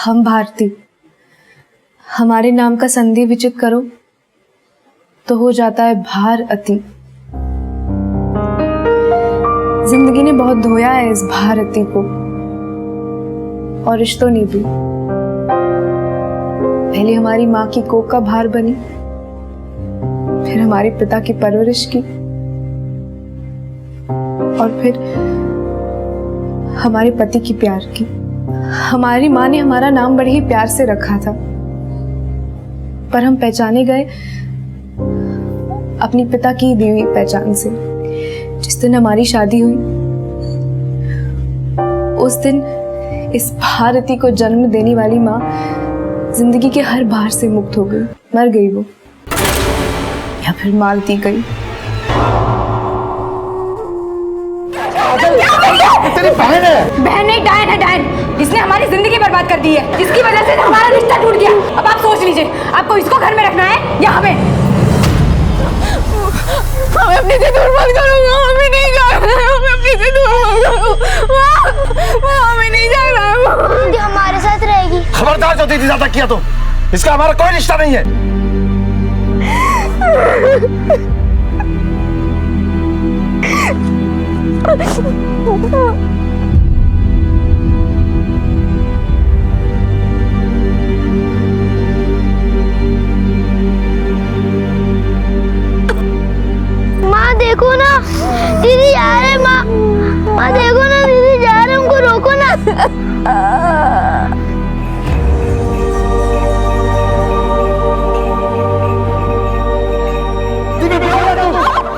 हम भारती, हमारे नाम का संधि विचित करो तो हो जाता है भार अति। जिंदगी ने बहुत धोया है इस भारती को और रिश्तों ने भी। पहले हमारी माँ की कोख का भार बनी, फिर हमारे पिता की परवरिश की, और फिर हमारे पति की प्यार की। हमारी माँ ने हमारा नाम बड़े ही प्यार से रखा था, पर हम पहचाने गए अपनी पिता की दी हुई पहचान से। जिस दिन हमारी शादी हुई उस दिन इस भारती को जन्म देने वाली माँ जिंदगी के हर भार से मुक्त हो गई। मर गई वो, या फिर मार दी गई। तेरी बहन है। बहन नहीं, डायन है, डायन। इसने हमारी जिंदगी बर्बाद कर दी है, जिसकी वजह से हमारा रिश्ता टूट गया। अब आप सोच लीजिए, आपको इसको घर में रखना है या हमें? हमें अपने से दूर मत करो, हमें नहीं जाना है, हमें अपने से दूर मत करो, हमें नहीं जाना है। दीदी हमारे साथ रहेगी। खबरदार जो दीदी ज्यादा किया तो इसका हमारा कोई रिश्ता नहीं है। माँ देखो ना, दीदी जा रहे। माँ माँ देखो ना, दीदी जा रहे, हमको रोको ना।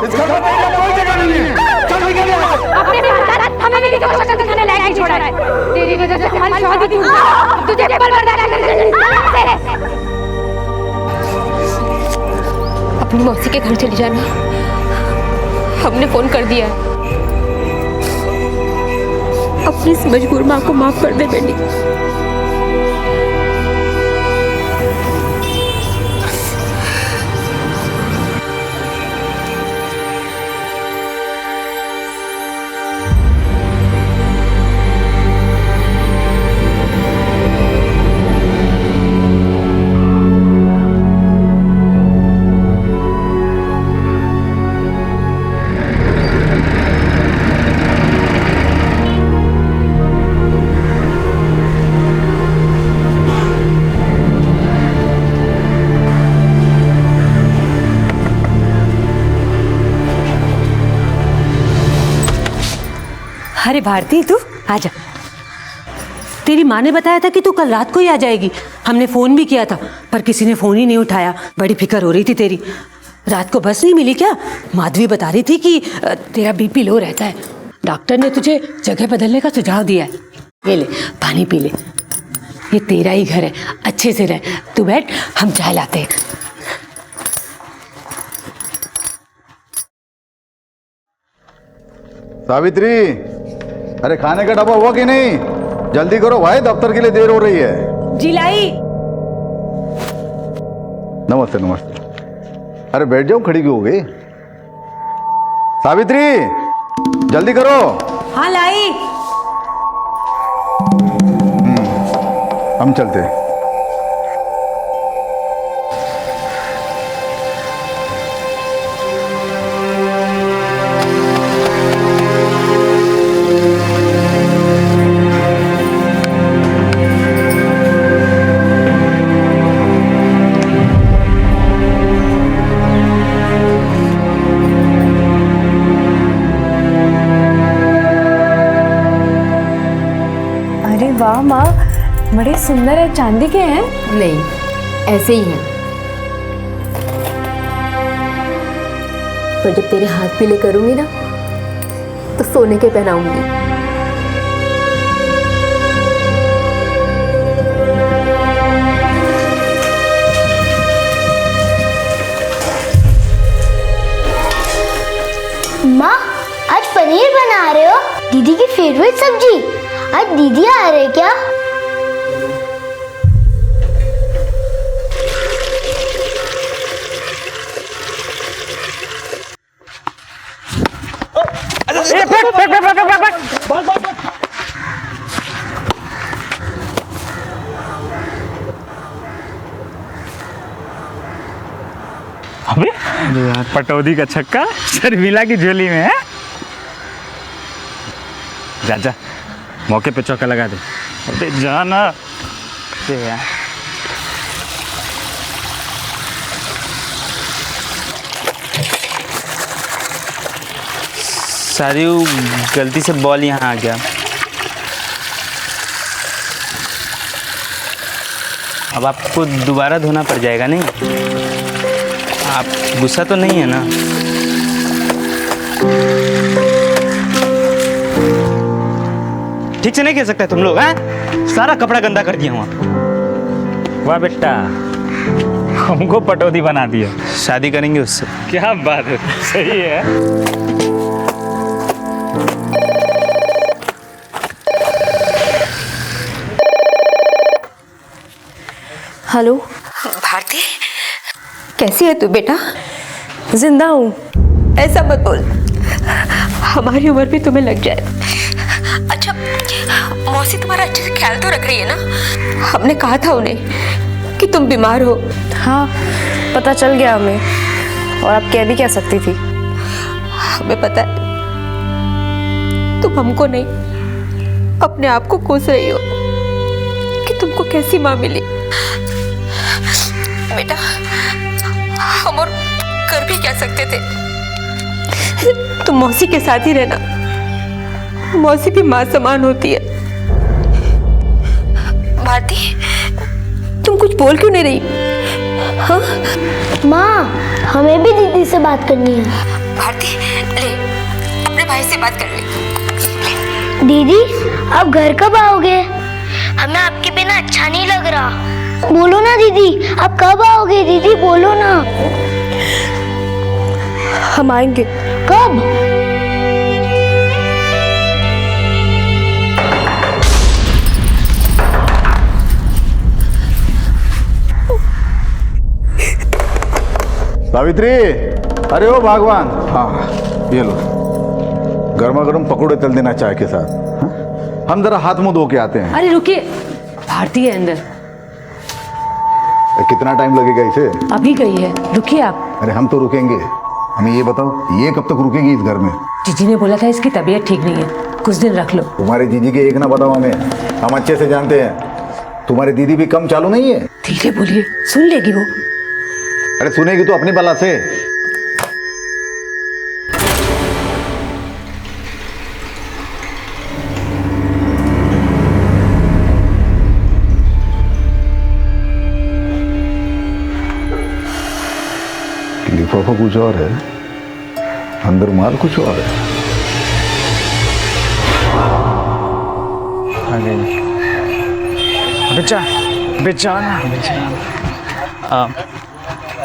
इस घर में कोई जगह नहीं है। चल निकल यहाँ से। अपने साथ हमें भी किसी को शक्ल दिखाने लायक नहीं छोड़ा है। तेरी वजह से हमारी शादी टूट गई। तुझे पल बर्दाश्त नहीं कर। अपनी मौसी के घर चली जाना, हमने फोन कर दिया है। अपनी इस मजबूर माँ को माफ कर दे बेटी। अरे भारती, तू आजा। तेरी माँ ने बताया था कि तू कल रात को ही आ जाएगी। हमने फ़ोन भी किया था पर किसी ने फ़ोन ही नहीं उठाया। बड़ी फिक्र हो रही थी तेरी। रात को बस नहीं मिली क्या? माधवी बता रही थी कि तेरा बीपी लो रहता है। डॉक्टर ने तुझे जगह बदलने का सुझाव दिया है। ये ले पानी पी ले, ये तेरा ही घर है, अच्छे से रह। तू बैठ, हम चाय लाते हैं। सावित्री, अरे खाने का डब्बा हुआ कि नहीं? जल्दी करो भाई, दफ्तर के लिए देर हो रही है। जी लाई। नमस्ते नमस्ते। अरे बैठ जाओ, खड़ी क्यों हो गई? सावित्री जल्दी करो। हाँ लाई। हम चलते हैं। वाह माँ, बड़े सुंदर है। चांदी के हैं? नहीं, ऐसे ही हैं। पर जब तेरे हाथ पीले करूंगी ना तो सोने के पहनाऊंगी। माँ आज पनीर बना रहे हो? दीदी की फेवरेट सब्जी। आज दीदी आ रहे क्या? पटौदी का छक्का शर्मिला की झोली में है। जा जा, मौके पे चौका लगा दे। अबे जाना यार। सारियो गलती से बॉल यहाँ आ गया। अब आपको दोबारा धोना पड़ जाएगा। नहीं, आप गुस्सा तो नहीं है ना? ठीक से नहीं कह सकते तुम लोग, हैं? सारा कपड़ा गंदा कर दिया वहाँ। वाह बेटा, हमको पटौदी बना दिया। शादी करेंगे उससे। क्या बात है, सही है। हेलो भारती, कैसी है तू बेटा? जिंदा हूँ, ऐसा मत बोल, हमारी उम्र भी तुम्हें लग जाए। अच्छा मौसी तुम्हारा अच्छे से ख्याल तो रख रही है ना? हमने कहा था उन्हें कि तुम बीमार हो। हाँ, पता चल गया हमें, और अब कह भी क्या सकती थी। हमें पता है तुम हमको नहीं अपने आप को कोस रही हो कि तुमको कैसी माँ मिली। बेटा हम और कर भी क्या सकते थे? तुम मौसी के साथ ही रहना, मौसी भी माँ समान होती है। भारती तुम कुछ बोल क्यों नहीं रही? हाँ माँ, हमें भी दीदी से बात करनी है। भारती ले अपने भाई से बात कर ले। दीदी आप घर कब आओगे? हमें आपके बिना अच्छा नहीं लग रहा। बोलो ना दीदी, आप कब आओगे? दीदी बोलो ना। हम आएंगे। कब? सावित्री, अरे ओ भगवान, हाँ ये लो, गर्मा गर्म पकौड़े तल देना चाय के साथ। हाँ? हम जरा हाथ मुंह धो के आते हैं। अरे रुकिए, भारती है अंदर। कितना टाइम लगेगा इसे? अभी गई है, रुकिए आप। अरे हम तो रुकेंगे, हमें ये बताओ, ये कब तक रुकेगी इस घर में? जीजी ने बोला था इसकी तबीयत ठीक नहीं है, कुछ दिन रख लो। तुम्हारे जीजी के एक ना बताओ हमें, हम अच्छे से जानते हैं। तुम्हारी दीदी भी कम चालू नहीं है। धीरे बोलिए, सुन लेगी वो। अरे सुनेगी तो अपनी बला से। लिफाफा कुछ और है, अंदर माल कुछ और है। आ गई। बेचा बेचाना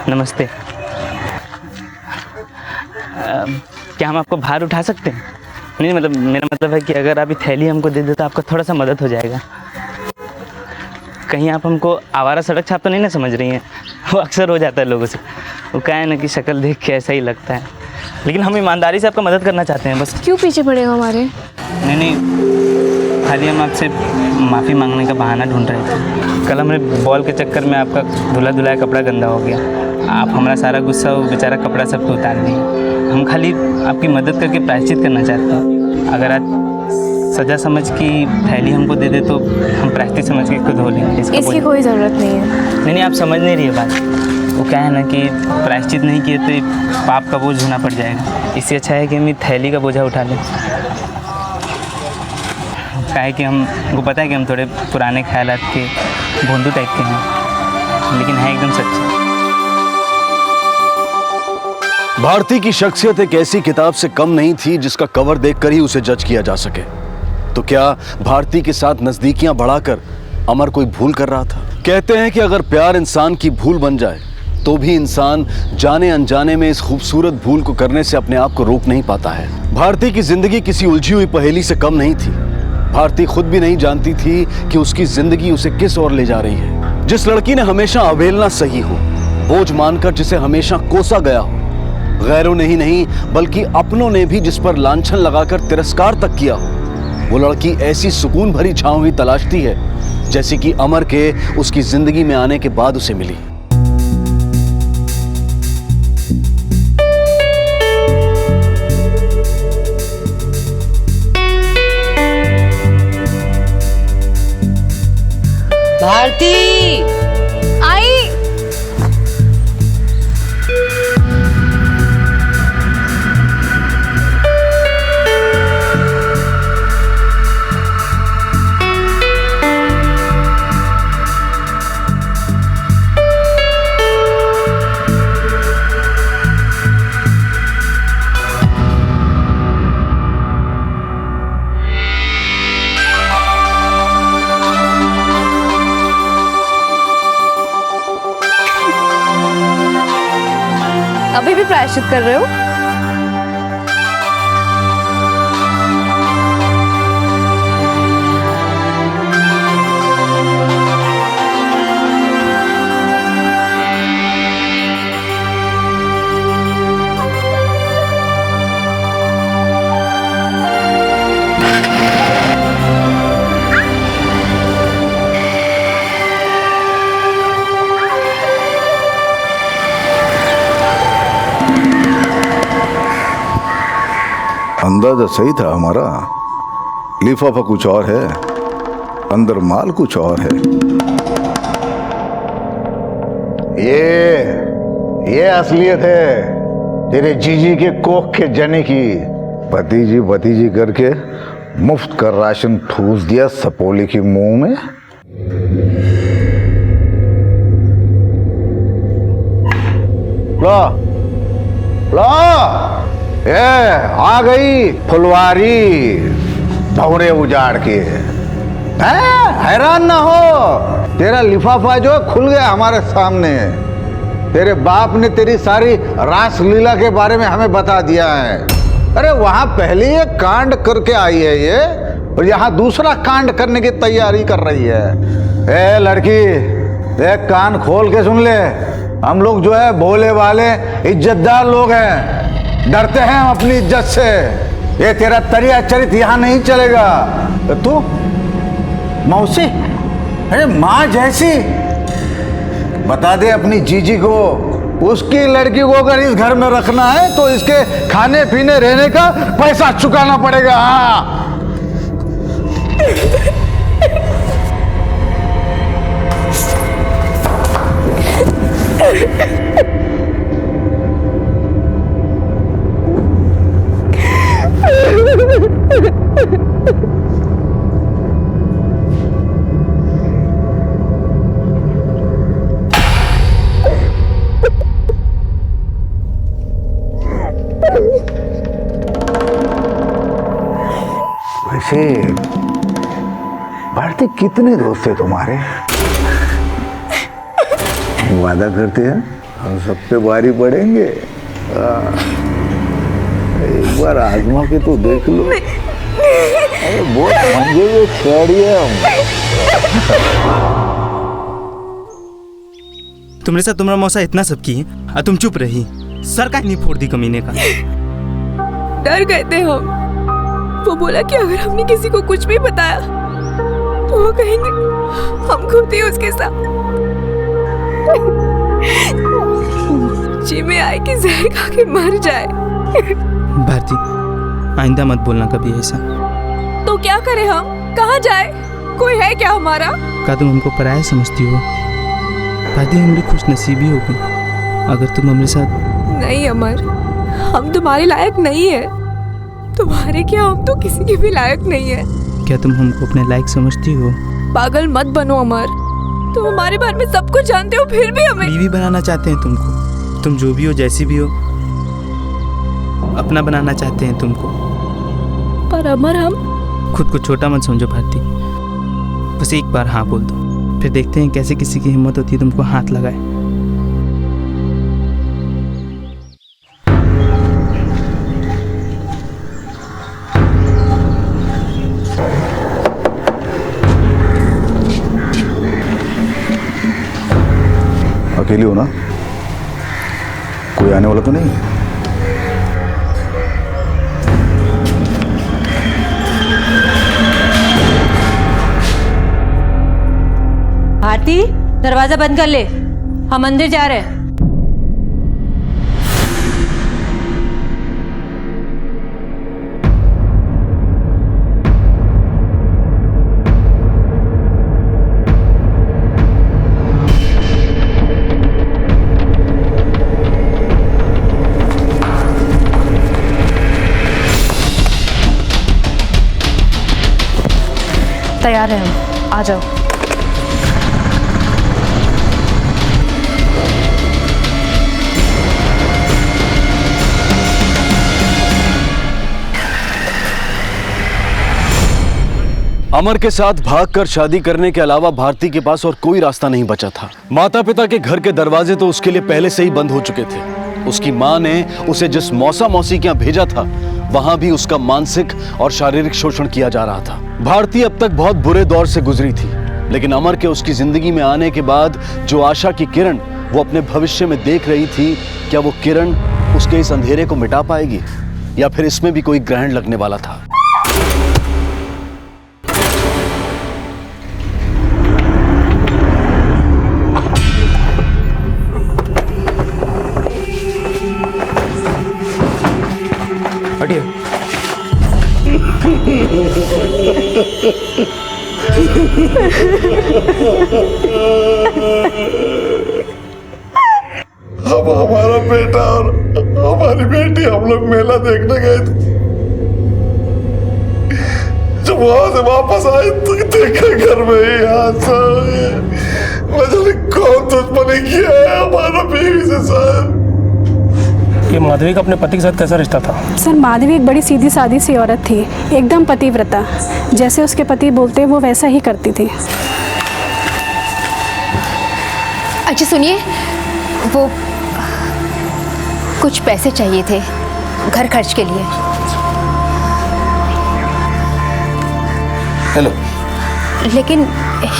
नमस्ते। क्या हम आपको भार उठा सकते हैं? नहीं मतलब मेरा मतलब है कि अगर आप ये थैली हमको दे दे तो आपका थोड़ा सा मदद हो जाएगा। कहीं आप हमको आवारा सड़क छाप तो नहीं ना समझ रही हैं? वो अक्सर हो जाता है लोगों से, वो क्या है ना कि शक्ल देख के ऐसा ही लगता है, लेकिन हम ईमानदारी से आपका मदद करना चाहते हैं बस। क्यों पीछे पड़ेगा हमारे? नहीं, खाली हम आपसे माफ़ी मांगने का बहाना ढूंढ रहे थे। कल हमारे बॉल के चक्कर में आपका धुला धुलाया कपड़ा गंदा हो गया, आप हमारा सारा गुस्सा वो बेचारा कपड़ा सब तो उतार दिए। हम खाली आपकी मदद करके प्रायश्चित करना चाहते हैं। अगर आप सजा समझ की थैली हमको दे दे तो हम प्रायश्चित समझ के खुद धो लेंगे। इसकी कोई ज़रूरत नहीं है। नहीं, आप समझ नहीं रही है बात। वो क्या है ना कि प्रायश्चित नहीं किए तो पाप का बोझ होना पड़ जाएगा। इससे अच्छा है कि हम थैली का बोझा उठा लें। क्या है कि हमको पता है कि हम थोड़े पुराने ख्यालात के भोंदू टाइप के हैं, लेकिन है एकदम सच्चे। भारती की शख्सियत एक ऐसी किताब से कम नहीं थी जिसका कवर देखकर ही उसे जज किया जा सके। तो क्या भारती के साथ नजदीकियां बढ़ाकर अमर कोई भूल कर रहा था? कहते हैं कि अगर प्यार इंसान की भूल बन जाए तो भी इंसान जाने अनजाने में इस खूबसूरत भूल को करने से अपने आप को रोक नहीं पाता है। भारती की जिंदगी किसी उलझी हुई पहेली से कम नहीं थी। भारती खुद भी नहीं जानती थी कि उसकी जिंदगी उसे किस ओर ले जा रही है। जिस लड़की ने हमेशा अवहेलना सही हो, बोझ मानकर जिसे हमेशा कोसा गया हो, गैरों ने ही नहीं बल्कि अपनों ने भी जिस पर लांछन लगाकर तिरस्कार तक किया हो, वो लड़की ऐसी सुकून भरी छांव ही तलाशती है जैसी कि अमर के उसकी जिंदगी में आने के बाद उसे मिली। भारती आई। अभी भी प्रायश्चित कर रहे हो? अंदाजा सही था हमारा। लिफाफा कुछ और है, अंदर माल कुछ और है। ये असलियत है तेरे जीजी के कोख के जने की। भतीजी करके मुफ्त का राशन ठूस दिया सपोली के मुंह में। लो ए आ गई फुलवारी भौरे उजाड़ के। हैरान ना हो, तेरा लिफाफा जो खुल गया हमारे सामने। तेरे बाप ने तेरी सारी रासलीला के बारे में हमें बता दिया है। अरे वहां पहले ये कांड करके आई है ये, और यहाँ दूसरा कांड करने की तैयारी कर रही है। ए लड़की, एक कान खोल के सुन ले। हम लोग जो है भोले वाले इज्जतदार लोग हैं, डरते हैं हम अपनी इज्जत से। ये तेरा तरिया चरित यहाँ नहीं चलेगा। तो तू मौसी, अरे माँ जैसी, बता दे अपनी जीजी को, उसकी लड़की को अगर इस घर में रखना है तो इसके खाने पीने रहने का पैसा चुकाना पड़ेगा। हाँ वैसे भारती, कितने दोस्त थे तुम्हारे? वादा करते हैं हम सब पे बारी पड़ेंगे। एक बार आजमा के तो देख लो। अरे बहुत मंजे ये खड़ी है हम। तुम्हारे साथ तुम्हारा मौसा इतना सब की और तुम चुप रही। सर का नहीं फोड़ दी कमीने का। डर गए थे हम। वो बोला कि अगर हमने किसी को कुछ भी बताया तो वो कहेंगे हम खुद ही उसके साथ जी में आए कि जहर खा के मर जाए। भारती, आइंदा मत बोलना कभी ऐसा। तो क्या करें हम? कहाँ जाए? कोई है क्या हमारा? क्या तुम हमको पराया समझती हो? भारती, हमारी खुश नसीबी होगी अगर तुम हमारे साथ। नहीं अमर, हम तुम्हारे लायक नहीं है। तुम्हारे क्या, हम तो किसी के भी लायक नहीं है। क्या तुम हमको अपने लायक समझती हो? पागल मत बनो अमर, तुम हमारे बारे में सब कुछ जानते हो फिर भी हमें बीवी बनाना चाहते हैं तुमको। तुम जो भी हो, जैसी भी हो, अपना बनाना चाहते हैं तुमको। पर अमर, हम खुद को छोटा मत समझो भारती। बस एक बार हाँ बोल दो, फिर देखते हैं कैसे किसी की हिम्मत होती है तुमको हाथ लगाए। अकेली हो ना? कोई आने वाला तो नहीं? भारती, दरवाजा बंद कर ले, हम मंदिर जा रहे हैं। तैयार है हम, आ जाओ। अमर के साथ भागकर शादी करने के अलावा भारती के पास और कोई रास्ता नहीं बचा था। माता पिता के घर के दरवाजे तो उसके लिए पहले से ही बंद हो चुके थे। उसकी माँ ने उसे जिस मौसा मौसी के यहाँ भेजा था, वहां भी उसका मानसिक और शारीरिक शोषण किया जा रहा था। भारती अब तक बहुत बुरे दौर से गुजरी थी, लेकिन अमर के उसकी जिंदगी में आने के बाद जो आशा की किरण वो अपने भविष्य में देख रही थी, क्या वो किरण उसके इस अंधेरे को मिटा पाएगी या फिर इसमें भी कोई ग्रहण लगने वाला था? अब हमारा बेटा और हमारी बेटी हम लोग मेला देखने गए थे। जब वहां से वापस आए तो देखा घर में ही हादसा हो गया। मुझे कौन दुश्मनी किया है हमारा बीवी से साहब। ये माधवी का अपने पति के साथ कैसा रिश्ता था? सर, माधवी एक बड़ी सीधी सादी सी औरत थी, एकदम पतिव्रता। जैसे उसके पति बोलते वो वैसा ही करती थी। अच्छा सुनिए, वो कुछ पैसे चाहिए थे घर खर्च के लिए। हेलो। लेकिन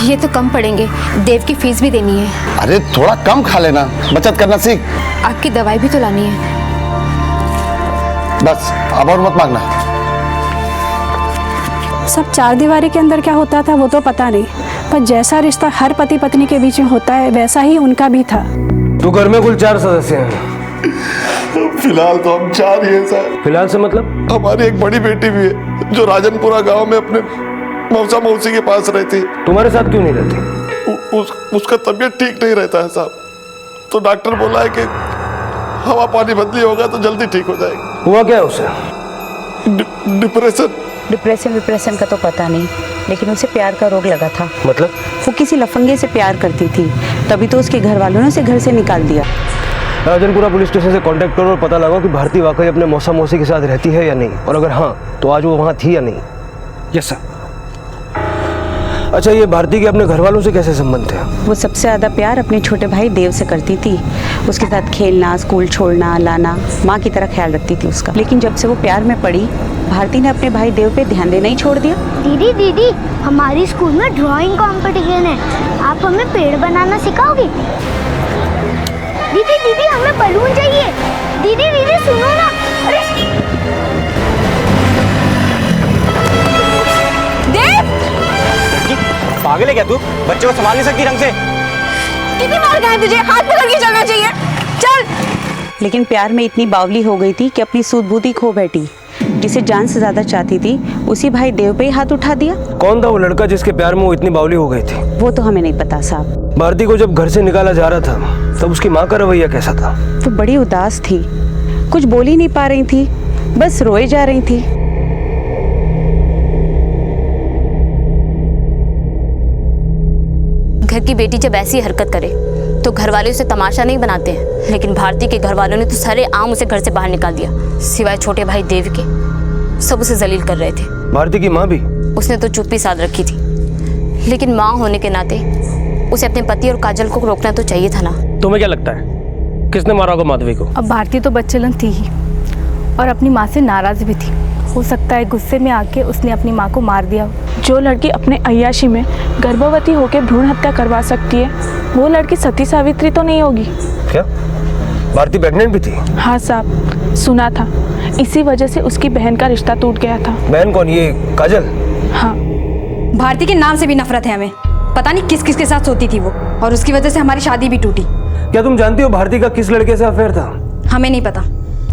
ये तो कम पड़ेंगे, देव की फीस भी देनी है। अरे थोड़ा कम खा लेना, बचत करना सीख। आपकी दवाई भी तो लानी है। बस अब और मत मांगना। सब चार दीवारी के अंदर क्या होता था वो तो पता नहीं, पर जैसा रिश्ता हर पति पत्नी के बीच में होता है वैसा ही उनका भी था। तो घर में कुल 4 सदस्य हैं। फिलहाल तो हम 4 ही हैं सर। फिलहाल से मतलब? हमारी एक बड़ी बेटी भी है जो राजनपुरा गांव में अपने मौसा मौसी के पास रहती। तुम्हारे साथ क्यों नहीं रहती? उसका तबीयत ठीक नहीं रहता है साहब, तो डॉक्टर बोला है कि हवा पानी बदली होगा तो जल्दी ठीक हो जाएगी। हुआ क्या है उसे? डिप्रेशन का तो पता नहीं, लेकिन उसे प्यार का रोग लगा था। मतलब? वो किसी लफंगे से प्यार करती थी, तभी तो उसके घर वालों ने उसे घर से निकाल दिया। राजनपुरा पुलिस स्टेशन से कांटेक्ट करो और पता लगाओ कि भारती वाकई अपने मौसा मौसी के साथ रहती है या नहीं, और अगर हाँ तो आज वो वहाँ थी या नहीं। Yes sir. अच्छा, ये भारती के अपने घर वालों से कैसे संबंध थे? वो सबसे ज़्यादा प्यार अपने छोटे भाई देव से करती थी। उसके साथ खेलना, स्कूल छोड़ना, लाना, माँ की तरह ख्याल रखती थी उसका। लेकिन जब से वो प्यार में पड़ी, भारती ने अपने भाई देव पे ध्यान देना ही छोड़ दिया। दीदी हमारी स्कूल में ड्राइंग कंपटीशन है, आप हमें पेड़ बनाना सिखाओगी? दीदी हमें बलून चाहिए। दीदी सुनो ना। अरे पागल है क्या तू? बच्चे को संभाल नहीं सकती ढंग से? कितनी बार कहा तुझे हाथ पकड़ के चलना चाहिए? चल। लेकिन प्यार में इतनी बावली हो गई थी कि अपनी सूझबूझ खो बैठी। जिसे जान से ज्यादा चाहती थी, उसी भाई देव पे ही हाथ उठा दिया। कौन था वो लड़का जिसके प्यार में वो इतनी बावली हो गई थी? वो तो हमें नहीं पता साहब। भारती को जब घर से निकाला जा रहा था तब उसकी माँ का रवैया कैसा था? वो बड़ी उदास थी, कुछ बोल ही नहीं पा रही थी, बस रोए जा रही थी। घर की बेटी जब ऐसी हरकत करे तो घर वाले उसे तमाशा नहीं बनाते हैं, लेकिन भारती के घर वालों ने तो सारे आम उसे घर से बाहर निकाल दिया, सिवाय छोटे भाई देव के। सब उसे जलील कर रहे थे। भारती की माँ भी? उसने तो चुप्पी साध रखी थी, लेकिन माँ होने के नाते उसे अपने पति और काजल को रोकना तो चाहिए था ना। तुम्हें क्या लगता है किसने मारा होगा माधवी को? अब भारती तो बच्चेलन थी ही और अपनी माँ से नाराज भी थी। हो सकता है गुस्से में आके उसने अपनी माँ को मार दिया। जो लड़की अपने अय्याशी में गर्भवती होकर भ्रूण हत्या करवा सकती है, वो लड़की सती सावित्री तो नहीं होगी। क्या भारती प्रेग्नेंट भी थी? हाँ साहब, सुना था। इसी वजह से उसकी बहन का रिश्ता टूट गया था। बहन कौन? ये काजल? हाँ। भारती के नाम से भी नफरत है हमें। पता नहीं किस किस के साथ सोती थी वो, और उसकी वजह से हमारी शादी भी टूटी। क्या तुम जानती हो भारती का किस लड़के से अफेयर था? हमें नहीं पता,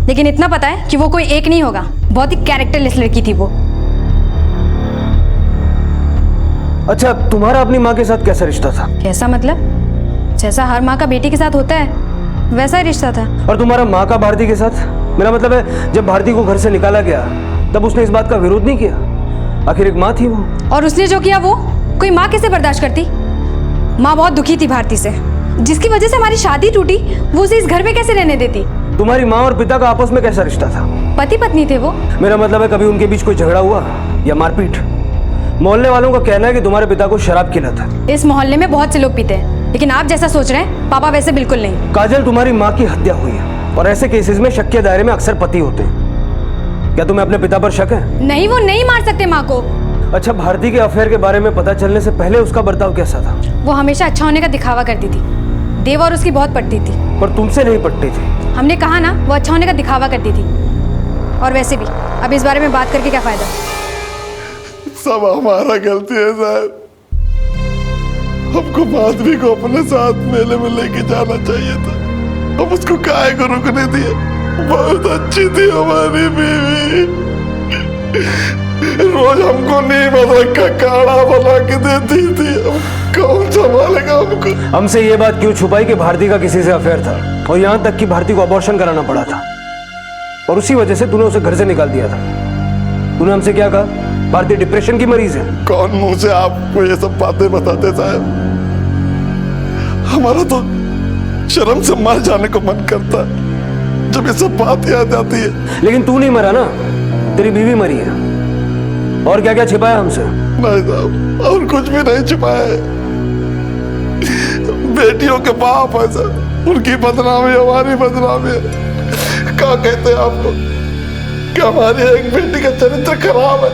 लेकिन इतना पता है कि वो कोई एक नहीं होगा। बहुत ही कैरेक्टरलेस लड़की थी वो। अच्छा, तुम्हारा अपनी माँ के साथ कैसा रिश्ता था? कैसा मतलब? जैसा हर माँ का बेटी के साथ होता है वैसा ही रिश्ता था। और तुम्हारा माँ का भारती के साथ? मेरा मतलब है, जब भारती को घर से निकाला गया तब उसने इस बात का विरोध नहीं किया? आखिर एक माँ थी वो। और उसने जो किया वो कोई माँ कैसे बर्दाश्त करती? माँ बहुत दुखी थी भारती से, जिसकी वजह से हमारी शादी टूटी। वो उसे इस घर में कैसे रहने देती? तुम्हारी माँ और पिता का आपस में कैसा रिश्ता था? पति पत्नी थे वो। मेरा मतलब है कभी उनके बीच कोई झगड़ा हुआ या मारपीट? मोहल्ले वालों का कहना है कि तुम्हारे पिता को शराब की लत है। इस मोहल्ले में बहुत से लोग पीते हैं, लेकिन आप जैसा सोच रहे हैं पापा वैसे बिल्कुल नहीं। काजल, तुम्हारी माँ की हत्या हुई है और ऐसे केसेस में शक के दायरे में अक्सर पति होते हैं। क्या तुम्हें अपने पिता पर शक है? नहीं, वो नहीं मार सकते माँ को। अच्छा, भारती के अफेयर के बारे में पता चलने से पहले उसका बर्ताव कैसा था? वो हमेशा अच्छा होने का दिखावा करती थी। देव और उसकी बहुत पटती थी। पर तुमसे नहीं पटती थी। हमने कहा ना, वो अच्छा होने का दिखावा करती थी। और वैसे भी अब इस बारे में बात करके क्या फायदा? सब हमारा गलती है साहब। हमको माधवी को अपने साथ मेले में लेके जाना चाहिए था। हम उसको काहे को रुकने दिए? बहुत अच्छी थी हमारी बीवी। रोज हमको नीम अदरक का काढ़ा बना के देती थी। कौन संभालेगा हमको? हमसे ये बात क्यों छुपाई कि भारती का किसी से अफेयर था, और यहाँ तक कि भारती को अबॉर्शन कराना पड़ा था, और उसी वजह से तूने उसे घर से निकाल दिया था। तूने हमसे क्या कहा? भारती डिप्रेशन की मरीज है। कौन मुंह से आपको ये सब बातें बताते साहब? हमारा तो शर्म से मर जाने को मन करता है जब ये सब बात याद आती है। लेकिन तू नहीं मरा ना, तेरी बीवी मरी है। और क्या क्या छिपाया हमसे? नहीं साहब, और कुछ भी नहीं छिपाया है। बेटियों के बाप है सर, उनकी बदनामी हमारी बदनामी है। क्या कहते हैं आपको कि हमारी एक बेटी का चरित्र खराब है,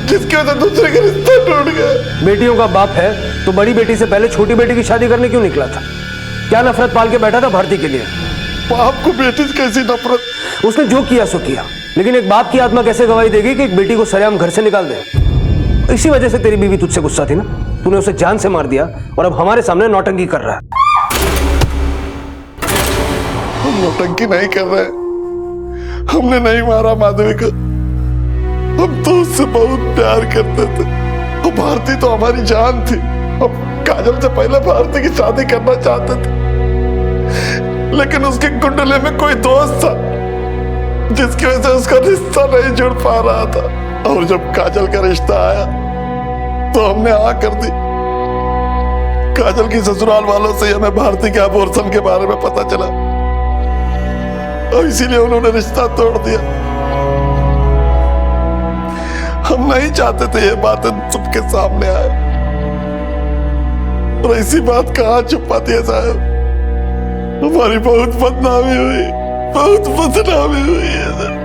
जिसकी वजह से दूसरे के रिश्ते टूट गए। बेटियों का बाप है तो बड़ी बेटी से पहले छोटी बेटी की शादी करने क्यों निकला था? क्या नफरत पाल के बैठा था भारती के लिए? बाप को बेटी से कैसी नफरत? उसने जो किया सो किया, लेकिन एक बाप की आत्मा कैसे गवाही देगी कि एक बेटी को सरेआम घर से निकाल दे? इसी वजह से तेरी बीवी तुझसे गुस्सा थी ना। तूने उसे जान से मार दिया और अब हमारे सामने नौटंकी कर रहा है। हम नौटंकी नहीं कर रहे, हमने नहीं मारा माधवी को। हम तो उससे बहुत प्यार करते थे। तो भारती तो हमारी जान थी। हम काजल से पहले भारती की शादी करना चाहते थे, लेकिन उसके कुंडले में कोई दोस्त था जिसकी वजह से उसका रिश्ता नहीं जुड़ पा रहा था। और जब काजल का रिश्ता आया तो हमने हाँ कर दी। काजल की ससुराल वालों से हमें भारती के अबॉर्शन के बारे में पता चला और इसीलिए उन्होंने रिश्ता तोड़ दिया। हम नहीं चाहते थे ये बातें सबके सामने आए, और ऐसी बात कहाँ छुपा दिया साहब? हमारी बहुत बदनामी हुई, बहुत बदनामी हुई है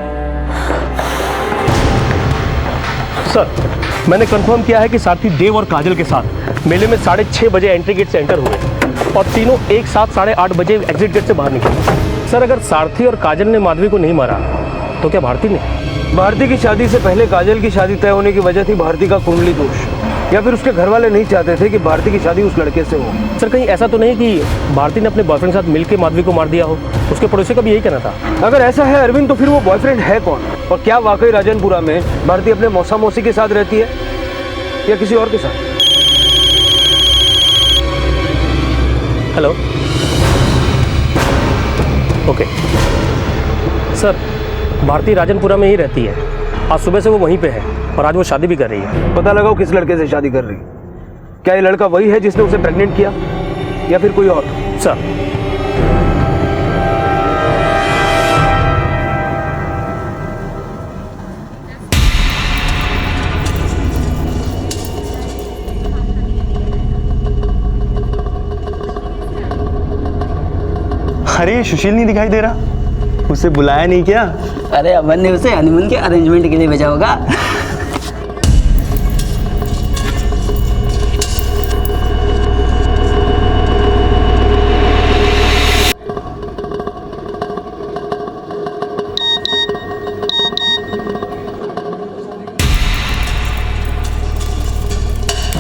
सर। मैंने कंफर्म किया है कि सारथी देव और काजल के साथ मेले में 6:30 बजे एंट्री गेट से एंटर हुए और तीनों एक साथ 8:30 बजे एग्जिट गेट से बाहर निकले। सर, अगर सारथी और काजल ने माधवी को नहीं मारा तो क्या भारती ने? भारती की शादी से पहले काजल की शादी तय होने की वजह थी भारती का कुंडली दोष, या फिर उसके घर वाले नहीं चाहते थे कि भारती की शादी उस लड़के से हो। सर, कहीं ऐसा तो नहीं कि भारती ने अपने बॉयफ्रेंड के साथ मिलकर माधवी को मार दिया हो? उसके पड़ोसी का भी यही कहना था। अगर ऐसा है अरविंद, तो फिर वो बॉयफ्रेंड है कौन? और क्या वाकई राजनपुरा में भारती अपने मौसा मौसी के साथ रहती है या किसी और के साथ? Hello, okay sir, Bharti Rajanpura में ही रहती है। आज सुबह से वो वहीं पे है और आज वो शादी भी कर रही है। पता लगाओ किस लड़के से शादी कर रही है। क्या ये लड़का वही है जिसने उसे प्रेग्नेंट किया या फिर कोई और? सर, अरे सुशील नहीं दिखाई दे रहा, उसे बुलाया नहीं क्या? अरे अमन ने उसे हनीमून के अरेंजमेंट के लिए भेजा होगा।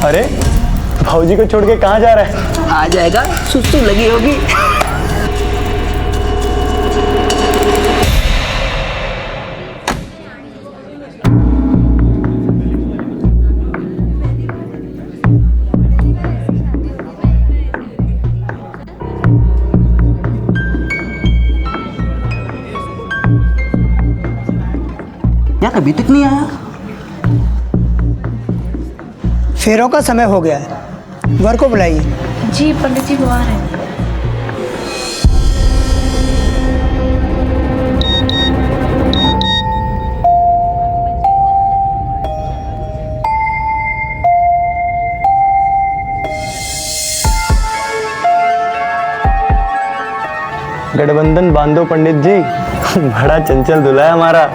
अरे भाऊजी को छोड़ के कहाँ जा रहा है? आ जाएगा, सुस्तू लगी होगी। यार अभी तक नहीं आया। फेरों का समय हो गया है, वर को बुलाइए। जी पंडित जी वो आ रहे हैं। गठबंधन बांधो पंडित जी, बड़ा चंचल दूल्हा है हमारा।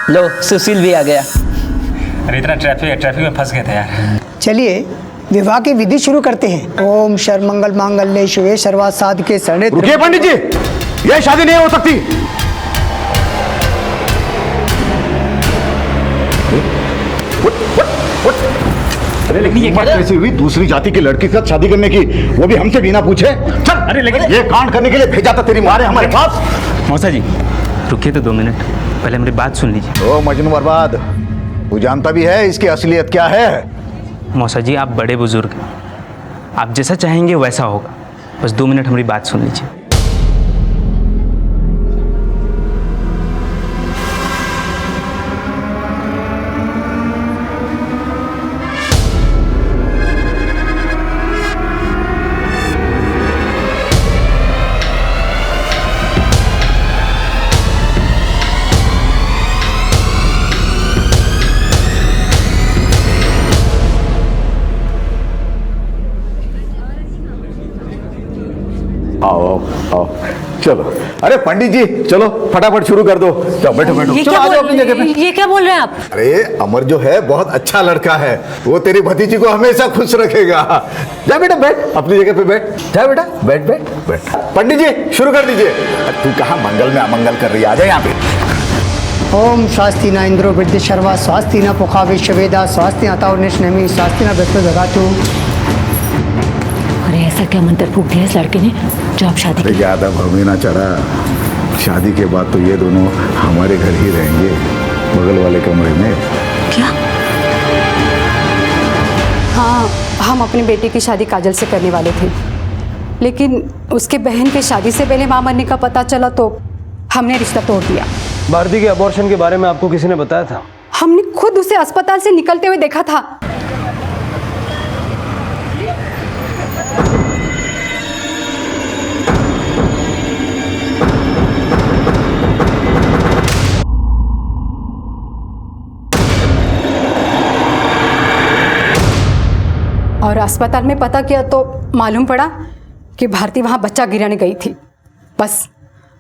लो सुशील भी आ गया। अरे इतना ट्रैफिक में फंस गए थे यार। चलिए विवाह की विधि शुरू करते हैं। ओम सर्वमंगल मांगल्ये शिवे सर्वार्थ साधके शरणे। रुकिए पंडित जी, यह शादी नहीं हो सकती। कैसी हुई दूसरी जाति की लड़की के साथ शादी करने की, वो भी हमसे बिना पूछे? चल। अरे लेकिन ये कांड करने के लिए भेजा था तेरी माँ ने हमारे पास। मौसा जी रुकिए तो 2 मिनट, पहले मेरी बात सुन लीजिए। ओ मजनू बर्बाद, तू जानता भी है इसकी असलियत क्या है? मौसा जी आप बड़े बुजुर्ग हैं, आप जैसा चाहेंगे वैसा होगा, बस 2 मिनट हमारी बात सुन लीजिए। आओ चलो। अरे पंडित जी चलो फटाफट शुरू कर दो। चलो बैठो बैठो, चलो आ जाओ अपनी जगह पे। ये क्या बोल रहे हैं आप? अरे अमर जो है बहुत अच्छा लड़का है, वो तेरी भतीजी को हमेशा खुश रखेगा। जा बेटा बैठ, अपनी जगह पे बैठ। जा बेटा बैठ बैठ बैठ। पंडित जी शुरू कर दीजिए। तू कहाँ मंगल में अमंगल कर रही है, आ जा यहाँ पे। ओम स्वास्ति न इंद्रो वृद्धि शर्वा स्वास्ति न पुखा विश्ववेदा स्वास्ति अताव निष्णमी स्वास्ति न विष्णु दगातु। अरे ऐसा क्या मंत्र फूक दिया इस लड़के ने जो आप शादी की? ज्यादा भूमि ना चढ़ा, शादी के बाद तो ये दोनों हमारे घर ही रहेंगे, बगल वाले कमरे में। क्या? हाँ हम अपनी बेटी की शादी काजल से करने वाले थे, लेकिन उसके बहन के शादी से पहले मां मरने का पता चला तो हमने रिश्ता तोड़ दिया। भारती के अबॉर्शन के बारे में आपको किसी ने बताया था? हमने खुद उसे अस्पताल से निकलते हुए देखा था। और अस्पताल में पता किया तो मालूम पड़ा कि भारती वहां बच्चा गिराने गई थी। बस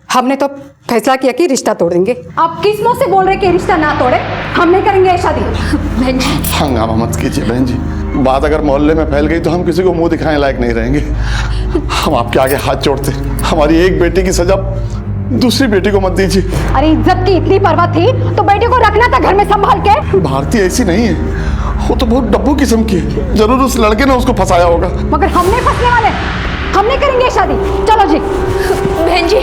हमने तो फैसला किया कि रिश्ता तोड़ देंगे। आप किस मुंह से बोल रहे कि रिश्ता ना तोड़े? हम नहीं करेंगे शादी। बहन जी हंगामा मत कीजिए बहन जी, बात अगर मोहल्ले में फैल गई तो हम किसी को मुंह दिखाने लायक नहीं रहेंगे। हम आपके आगे हाथ जोड़ते, हमारी एक बेटी की सजा दूसरी बेटी को मत दीजिए। अरे इज्जत की इतनी परवाह थी तो बेटी को रखना था घर में संभाल के। भारती ऐसी नहीं है, वो तो बहुत डब्बू किस्म की है, जरूर उस लड़के ने उसको फंसाया होगा। मगर हमने फंसने वाले, हम नहीं करेंगे शादी। चलो जी। बहन जी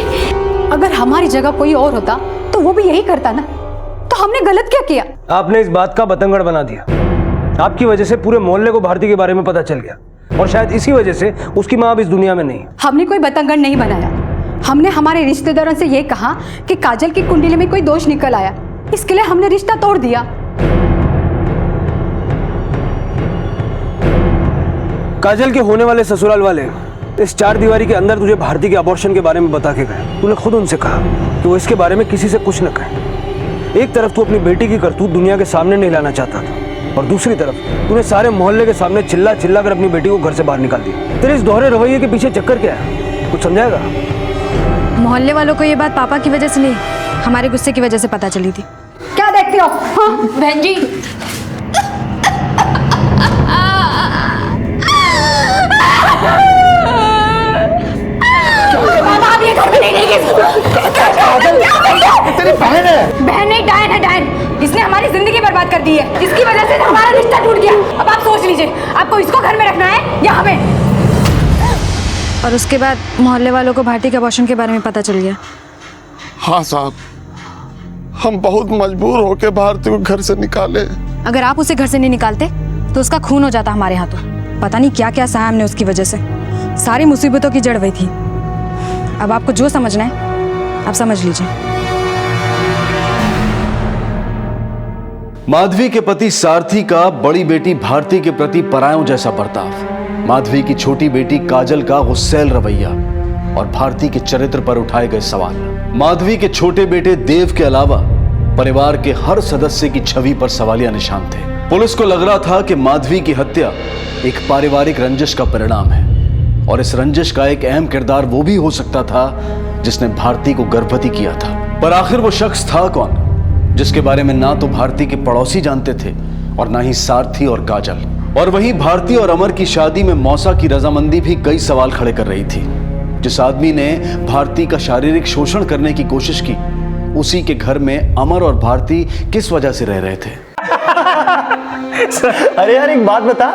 अगर हमारी जगह कोई और होता तो वो भी यही करता ना, तो हमने गलत क्या किया? आपने इस बात का बतंगड़ बना दिया। आपकी वजह से पूरे मोहल्ले को भारती के बारे में पता चल गया, और शायद इसी वजह से उसकी माँ अब इस दुनिया में नहीं। हमने कोई बतंगड़ नहीं बनाया, हमने हमारे रिश्तेदारों से ये कहा कि काजल की कुंडली में कोई दोष निकल आया, इसके लिए हमने रिश्ता तोड़ दिया। काजल के होने वाले ससुराल वाले इस 4 दीवारी के अंदर तुझे भारती के अबॉर्शन के बारे में बता के गए। तूने खुद उनसे कहा कि वो इसके बारे में किसी से कुछ न कहे। एक तरफ तू अपनी बेटी की करतूत दुनिया के सामने नहीं लाना चाहता था, और दूसरी तरफ तूने सारे मोहल्ले के सामने चिल्ला चिल्ला कर अपनी बेटी को घर से बाहर निकाल दिया। तेरे इस दोहरे रवैये के पीछे चक्कर क्या है, कुछ समझाएगा? मोहल्ले वालों को ये बात पापा की वजह से नहीं, हमारे गुस्से की वजह से पता चली थी। क्या देखती हो? हाँ? बहन जी तेरी बहन है। बहन नहीं, डायन है, डायन। इसने हमारी जिंदगी बर्बाद कर दी है, इसकी वजह से हमारा रिश्ता टूट गया। अब आप सोच लीजिए, आपको इसको घर में रखना है या हमें? और उसके बाद मोहल्ले वालों को भारती के अबॉर्शन के बारे में पता चल गया। हाँ साहब, हम बहुत मजबूर होकर भारती को घर से निकाले। अगर आप उसे घर से नहीं निकालते तो उसका खून हो जाता हमारे हाथों। पता नहीं क्या क्या सहा हमने उसकी वजह से। सारी मुसीबतों की जड़ वही थी। अब आपको जो समझना है आप समझ लीजिए। माधवी के पति सारथी का बड़ी बेटी भारती के प्रति परायों जैसा बर्ताव, माधवी की छोटी बेटी काजल का गुस्सैल रवैया और भारती के चरित्र पर उठाए गए सवाल। माधवी के छोटे बेटे देव के अलावा परिवार के हर सदस्य की छवि पर सवालिया निशान थे। पुलिस को लग रहा था कि माधवी की हत्या एक पारिवारिक रंजिश का परिणाम है और इस रंजिश का एक अहम किरदार वो भी हो सकता था जिसने भारती को गर्भवती किया था। पर आखिर वो शख्स था कौन, जिसके बारे में ना तो भारती के पड़ोसी जानते थे और ना ही सारथी और काजल। और वहीं भारती और अमर की शादी में मौसा की रजामंदी भी कई सवाल खड़े कर रही थी। जिस आदमी ने भारती का शारीरिक शोषण करने की कोशिश की, उसी के घर में अमर और भारती किस वजह से रह रहे थे। अरे यार एक बात बता,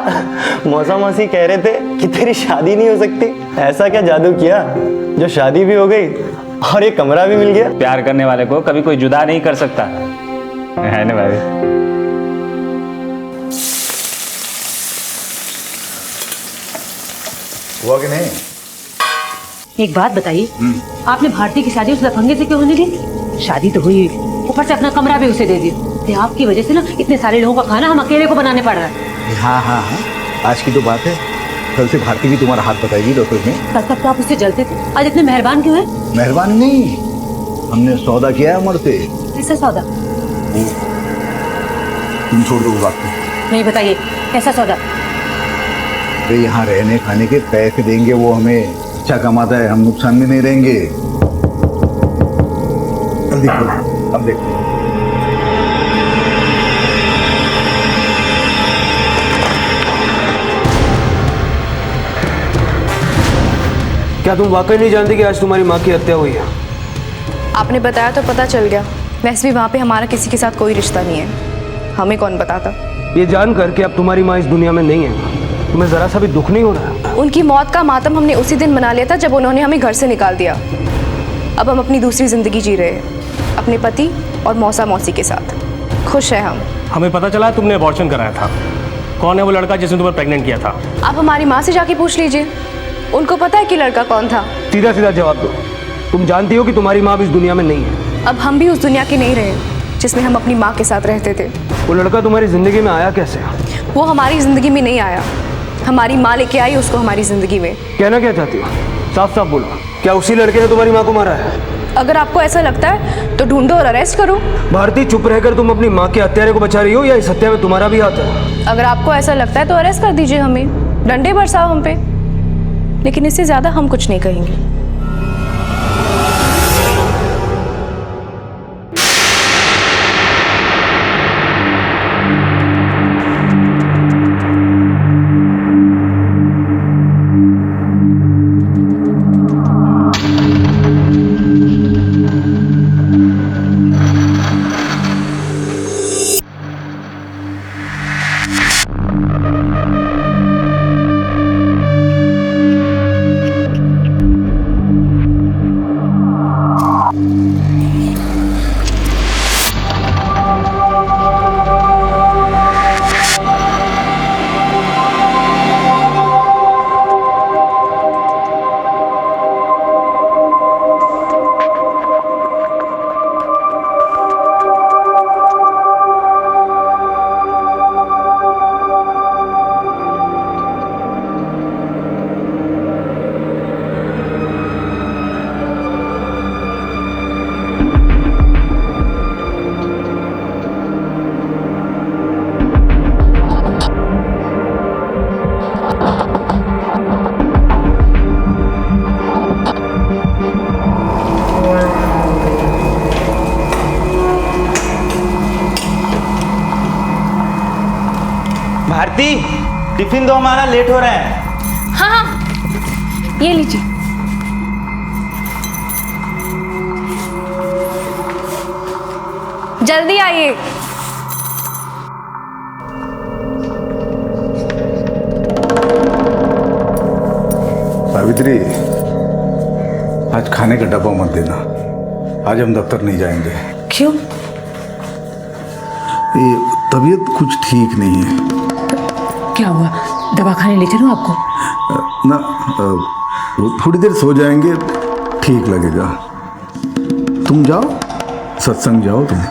मौसा मौसी कह रहे थे कि तेरी शादी नहीं हो सकती। ऐसा क्या जादू किया जो शादी भी हो गई और ये कमरा भी मिल गया? प्यार करने वाले को कभी कोई जुदा नहीं कर सकता है ना भाई? हुआ कि नहीं? एक बात बताइए, आपने भारती की शादी उस लफंगे से क्यों होने दी? शादी तो हुई, ऊपर से अपना कमरा भी उसे दे दिया। आपकी वजह से ना इतने सारे लोगों का खाना हम अकेले को बनाने पड़ रहा है। हाँ हाँ हाँ, आज की तो बात है, कल से भारती भी तुम्हारा हाथ बताएगी डॉक्टर में। कल तक तो आप उससे जलते थे, आज इतने मेहरबान क्यों हैं? मेहरबान नहीं, हमने सौदा किया है अमर से। कैसा सौदा? तुम छोड़ दो बात को। नहीं बताइए, कैसा सौदा? अरे यहाँ रहने खाने के पैसे देंगे, वो हमें अच्छा कमाता है, हम नुकसान में नहीं रहेंगे। अब देखो क्या तुम वाकई नहीं जानती कि आज तुम्हारी माँ की हत्या हुई है? आपने बताया तो पता चल गया। वैसे भी वहाँ पे हमारा किसी के साथ कोई रिश्ता नहीं है, हमें कौन बताता। ये जानकर कि अब तुम्हारी माँ इस दुनिया में नहीं है, तुम्हें जरा सा भी दुख नहीं हो रहा? उनकी मौत का मातम हमने उसी दिन मना लिया था जब उन्होंने हमें घर से निकाल दिया। अब हम अपनी दूसरी जिंदगी जी रहे हैं अपने पति और मौसा मौसी के साथ। खुश है हम। हमें पता चला तुमने अबॉर्शन कराया था। कौन है वो लड़का जिसने तुम्हें प्रेग्नेंट किया था? आप हमारी माँ से जाके पूछ लीजिए, उनको पता है कि लड़का कौन था। सीधा सीधा जवाब दो, तुम जानती हो कि तुम्हारी माँ भी इस दुनिया में नहीं है। अब हम भी उस दुनिया के नहीं रहे जिसमें हम अपनी माँ के साथ रहते थे। वो लड़का तुम्हारी जिंदगी में आया कैसे? वो हमारी जिंदगी में नहीं आया, हमारी माँ लेके आई उसको हमारी जिंदगी में। कहना क्या चाहती हो? साफ साफ बोलो, क्या उसी लड़के ने तुम्हारी माँ को मारा है? अगर आपको ऐसा लगता है तो ढूंढो और अरेस्ट करो। भारती, चुप रहकर तुम अपनी माँ के हत्यारे को बचा रही हो या इस हत्या में तुम्हारा भी हाथ है? अगर आपको ऐसा लगता है तो अरेस्ट कर दीजिए, हमें डंडे बरसाओ हम पे, लेकिन इससे ज्यादा हम कुछ नहीं कहेंगे। भारती, टिफिन दो, हमारा लेट हो रहा है। हाँ हाँ, ये लीजिए। जल्दी आइए। सावित्री, आज खाने का डब्बा मत देना, आज हम दफ्तर नहीं जाएंगे। क्यों? ये तबीयत कुछ ठीक नहीं है। क्या हुआ? दवाखाने ले चलूं आपको? ना वो थोड़ी देर सो जाएंगे, ठीक लगेगा। तुम जाओ, सत्संग जाओ तुम।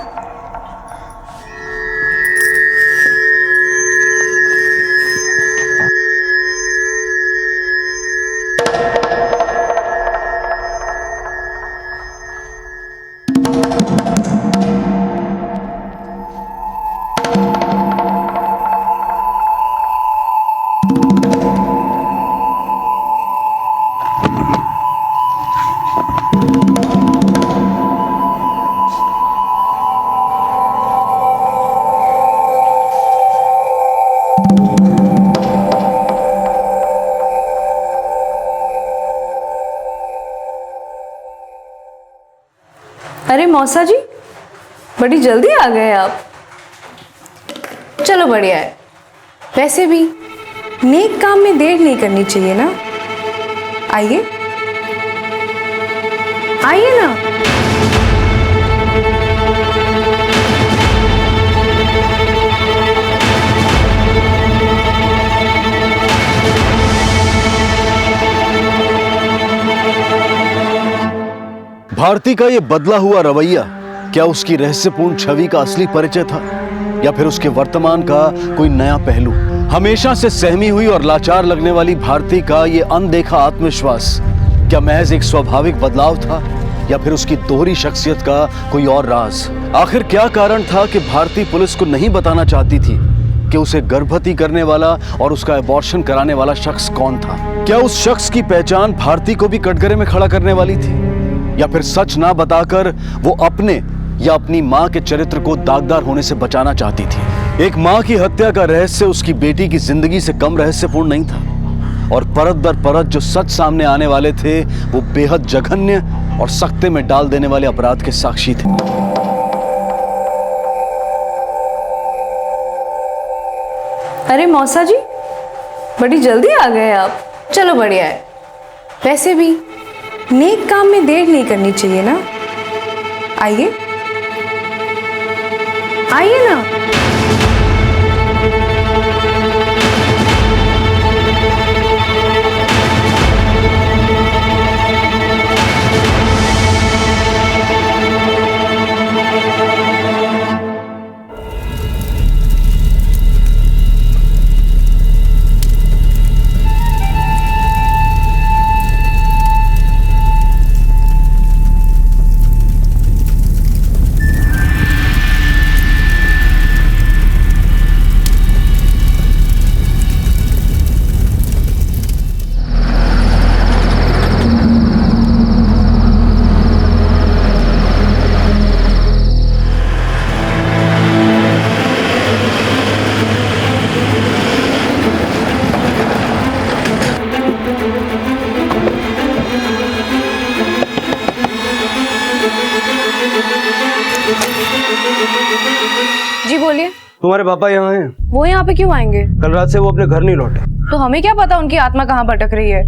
अरे मौसा जी, बड़ी जल्दी आ गए आप। चलो बढ़िया है। वैसे भी नेक काम में देर नहीं करनी चाहिए ना। आइए आइए ना। भारती का ये बदला हुआ रवैया क्या उसकी रहस्यपूर्ण छवि का असली परिचय था, या फिर उसके वर्तमान का कोई नया पहलू? हमेशा से सहमी हुई और लाचार लगने वाली भारती का ये अनदेखा आत्मविश्वास क्या महज एक स्वाभाविक बदलाव था, या फिर उसकी दोहरी शख्सियत का कोई और राज? आखिर क्या कारण था कि भारती पुलिस को नहीं बताना चाहती थी कि उसे गर्भवती करने वाला और उसका अबॉर्शन कराने वाला शख्स कौन था? क्या उस शख्स की पहचान भारती को भी कटघरे में खड़ा करने वाली थी, या फिर सच ना बताकर वो अपने या अपनी मां के चरित्र को दागदार होने से बचाना चाहती थी? एक मां की हत्या का रहस्य उसकी बेटी की जिंदगी से कम रहस्यपूर्ण नहीं था, और परत दर परत जो सच सामने आने वाले थे वो बेहद जघन्य और सख्ते में डाल देने वाले अपराध के साक्षी थे। अरे मौसा जी, बड़ी जल्दी आ गए आप। चलो बढ़िया है। वैसे भी नेक काम में देर नहीं करनी चाहिए ना। आइए आइए ना। जी बोलिए। तुम्हारे पापा यहाँ हैं? वो यहाँ पे क्यों आएंगे? कल रात से वो अपने घर नहीं लौटे। तो हमें क्या पता उनकी आत्मा कहाँ भटक रही है।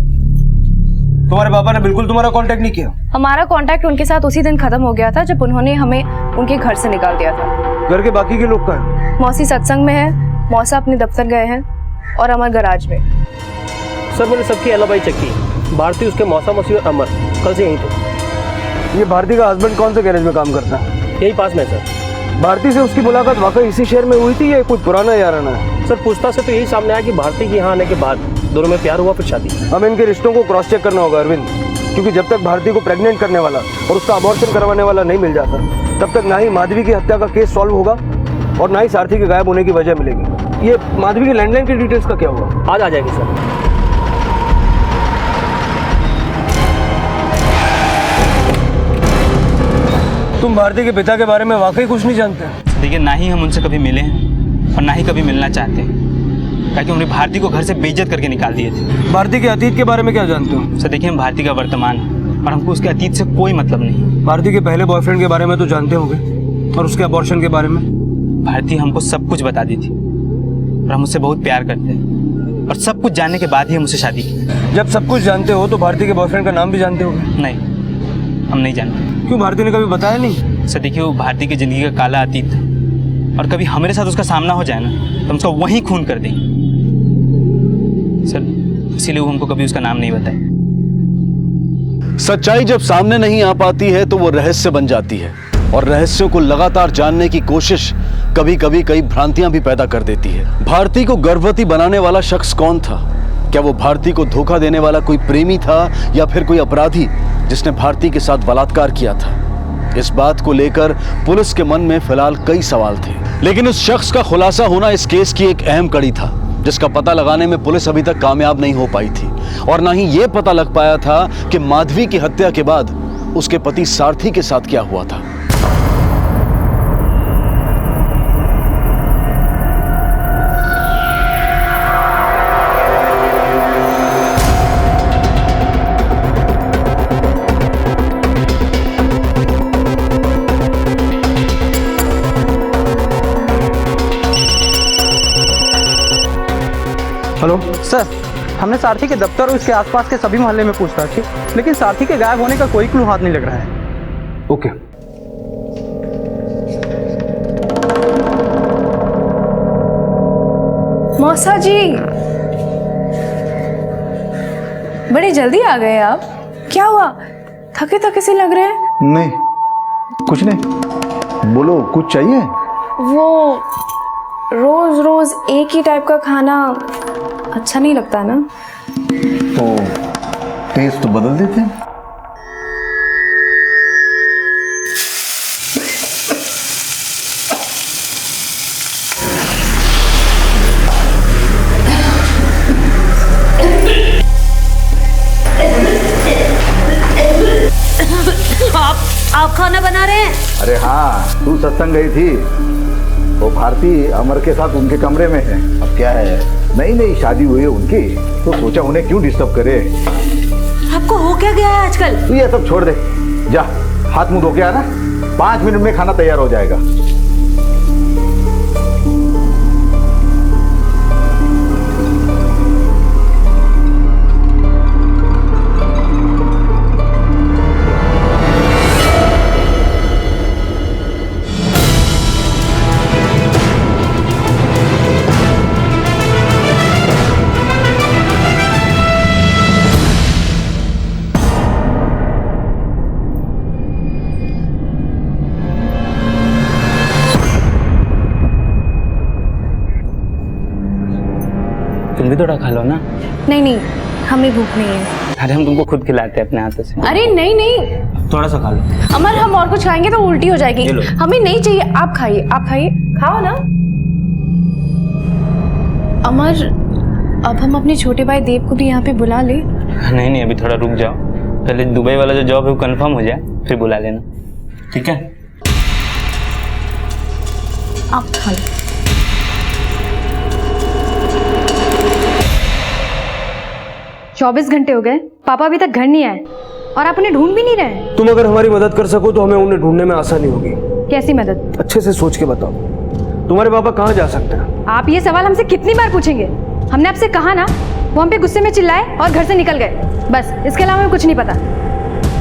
तुम्हारे पापा ने बिल्कुल तुम्हारा कांटेक्ट नहीं किया? हमारा कांटेक्ट उनके साथ उसी दिन खत्म हो गया था जब उन्होंने हमें उनके घर से निकाल दिया था। घर के बाकी के लोग कहाँ हैं? मौसी सत्संग में है, मौसा अपने दफ्तर गए हैं और अमर गराज में। सर मैंने सबकी एलिबाई चेक की। भारती, उसके मौसा, मौसी और अमर कल से यहीं थे। ये भारती का हस्बैंड कौन से गैरेज में काम करता है? यही पास में सर। भारती से उसकी मुलाकात वाकई इसी शहर में हुई थी या कोई पुराना याराना है? सर पूछताछ से तो यही सामने आया कि भारती के यहाँ आने के बाद दोनों में प्यार हुआ, फिर शादी। हमें इनके रिश्तों को क्रॉस चेक करना होगा अरविंद, क्योंकि जब तक भारती को प्रेग्नेंट करने वाला और उसका अबॉर्शन करवाने वाला नहीं मिल जाता तब तक ना ही माधवी की हत्या का केस सॉल्व होगा और ना ही सारथी के गायब होने की वजह मिलेगी। ये माधवी के लैंडलाइन की डिटेल्स का क्या हुआ? आज आ जाएगी सर। तुम भारती के पिता के बारे में वाकई कुछ नहीं जानते? देखिए, ना ही हम उनसे कभी मिले हैं और ना ही कभी मिलना चाहते हैं, ताकि उन्हें भारती को घर से बेइज्जत करके निकाल दिए थे। भारती के अतीत के बारे में क्या जानते हो? सर देखिए, हम भारती का वर्तमान और हमको उसके अतीत से कोई मतलब नहीं। भारती के पहले बॉयफ्रेंड के बारे में तो जानते होंगे, और उसके अबॉर्शन के बारे में? भारती हमको सब कुछ बता दी थी और हम उससे बहुत प्यार करते हैं, और सब कुछ जानने के बाद ही हम उससे शादी की। जब सब कुछ जानते हो तो भारती के बॉयफ्रेंड का नाम भी जानते होंगे? नहीं, हम नहीं जानते। क्यों, भारती ने कभी बताया नहीं? सर देखिए, वो भारती की जिंदगी का काला अतीत था, और कभी हमारे साथ उसका सामना हो जाए ना तो हम उसका वहीं खून कर देंगे। सर इसीलिए वो हमको कभी उसका नाम नहीं बताया। सच्चाई जब सामने नहीं आ पाती है तो वो रहस्य बन जाती है, और रहस्यों को लगातार जानने की कोशिश कभी कभी कई भ्रांतियां भी पैदा कर देती है। भारती को गर्भवती बनाने वाला शख्स कौन था? क्या वो भारती को धोखा देने वाला कोई प्रेमी था या फिर कोई अपराधी जिसने भारती के साथ बलात्कार किया था? इस बात को लेकर पुलिस के मन में फिलहाल कई सवाल थे, लेकिन उस शख्स का खुलासा होना इस केस की एक अहम कड़ी था, जिसका पता लगाने में पुलिस अभी तक कामयाब नहीं हो पाई थी, और ना ही यह पता लग पाया था कि माधवी की हत्या के बाद उसके पति सारथी के साथ क्या हुआ था। हेलो सर, हमने सारथी के दफ्तर और उसके आसपास के सभी मोहल्ले में पूछताछ की, लेकिन सारथी के गायब होने का कोई क्लू हाथ नहीं लग रहा है। ओके। मौसा जी, बड़ी जल्दी आ गए आप। क्या हुआ, थके थके से लग रहे हैं? नहीं, कुछ नहीं। बोलो, कुछ चाहिए? वो रोज रोज एक ही टाइप का खाना अच्छा नहीं लगता ना। तो टेस्ट तो बदल देते हैं। आप खाना बना रहे हैं? अरे हाँ, तू सत्संग गई थी, वो भारती अमर के साथ उनके कमरे में है। अब क्या है, नई नई शादी हुई है उनकी, तो सोचा उन्हें क्यों डिस्टर्ब करे। आपको हो क्या गया है आजकल? तू ये सब छोड़ दे, जा हाथ मुंह धो के आना, 5 मिनट में खाना तैयार हो जाएगा। तुम भी थोड़ा खा लो ना। नहीं नहीं, हमें भूख नहीं है। अरे हम तुमको खुद खिलाते हैं अपने हाथों से। अरे नहीं नहीं, थोड़ा सा खा लो। अमर, हम और कुछ खाएंगे तो उल्टी हो जाएगी। हमें नहीं चाहिए, आप खाइए, आप खाइए, खाओ ना। अमर, अब हम अपने छोटे भाई देव को भी यहाँ पे बुला ले। नहीं नहीं, अभी थोड़ा रुक जाओ, पहले दुबई वाला जो जॉब है वो कंफर्म हो जाए, फिर बुला लेना, ठीक है? आप खा लो। चौबीस घंटे हो गए, पापा अभी तक घर नहीं आए और आप उन्हें ढूंढ भी नहीं रहे। तुम अगर हमारी मदद कर सको तो हमें उन्हें ढूंढने में आसानी होगी। कैसी मदद? अच्छे से सोच के बताओ, तुम्हारे पापा कहाँ जा सकते हैं? आप ये सवाल हमसे कितनी बार पूछेंगे? हमने आपसे कहा ना, वो हम पे गुस्से में चिल्लाए और घर से निकल गए, बस इसके अलावा हमें कुछ नहीं पता।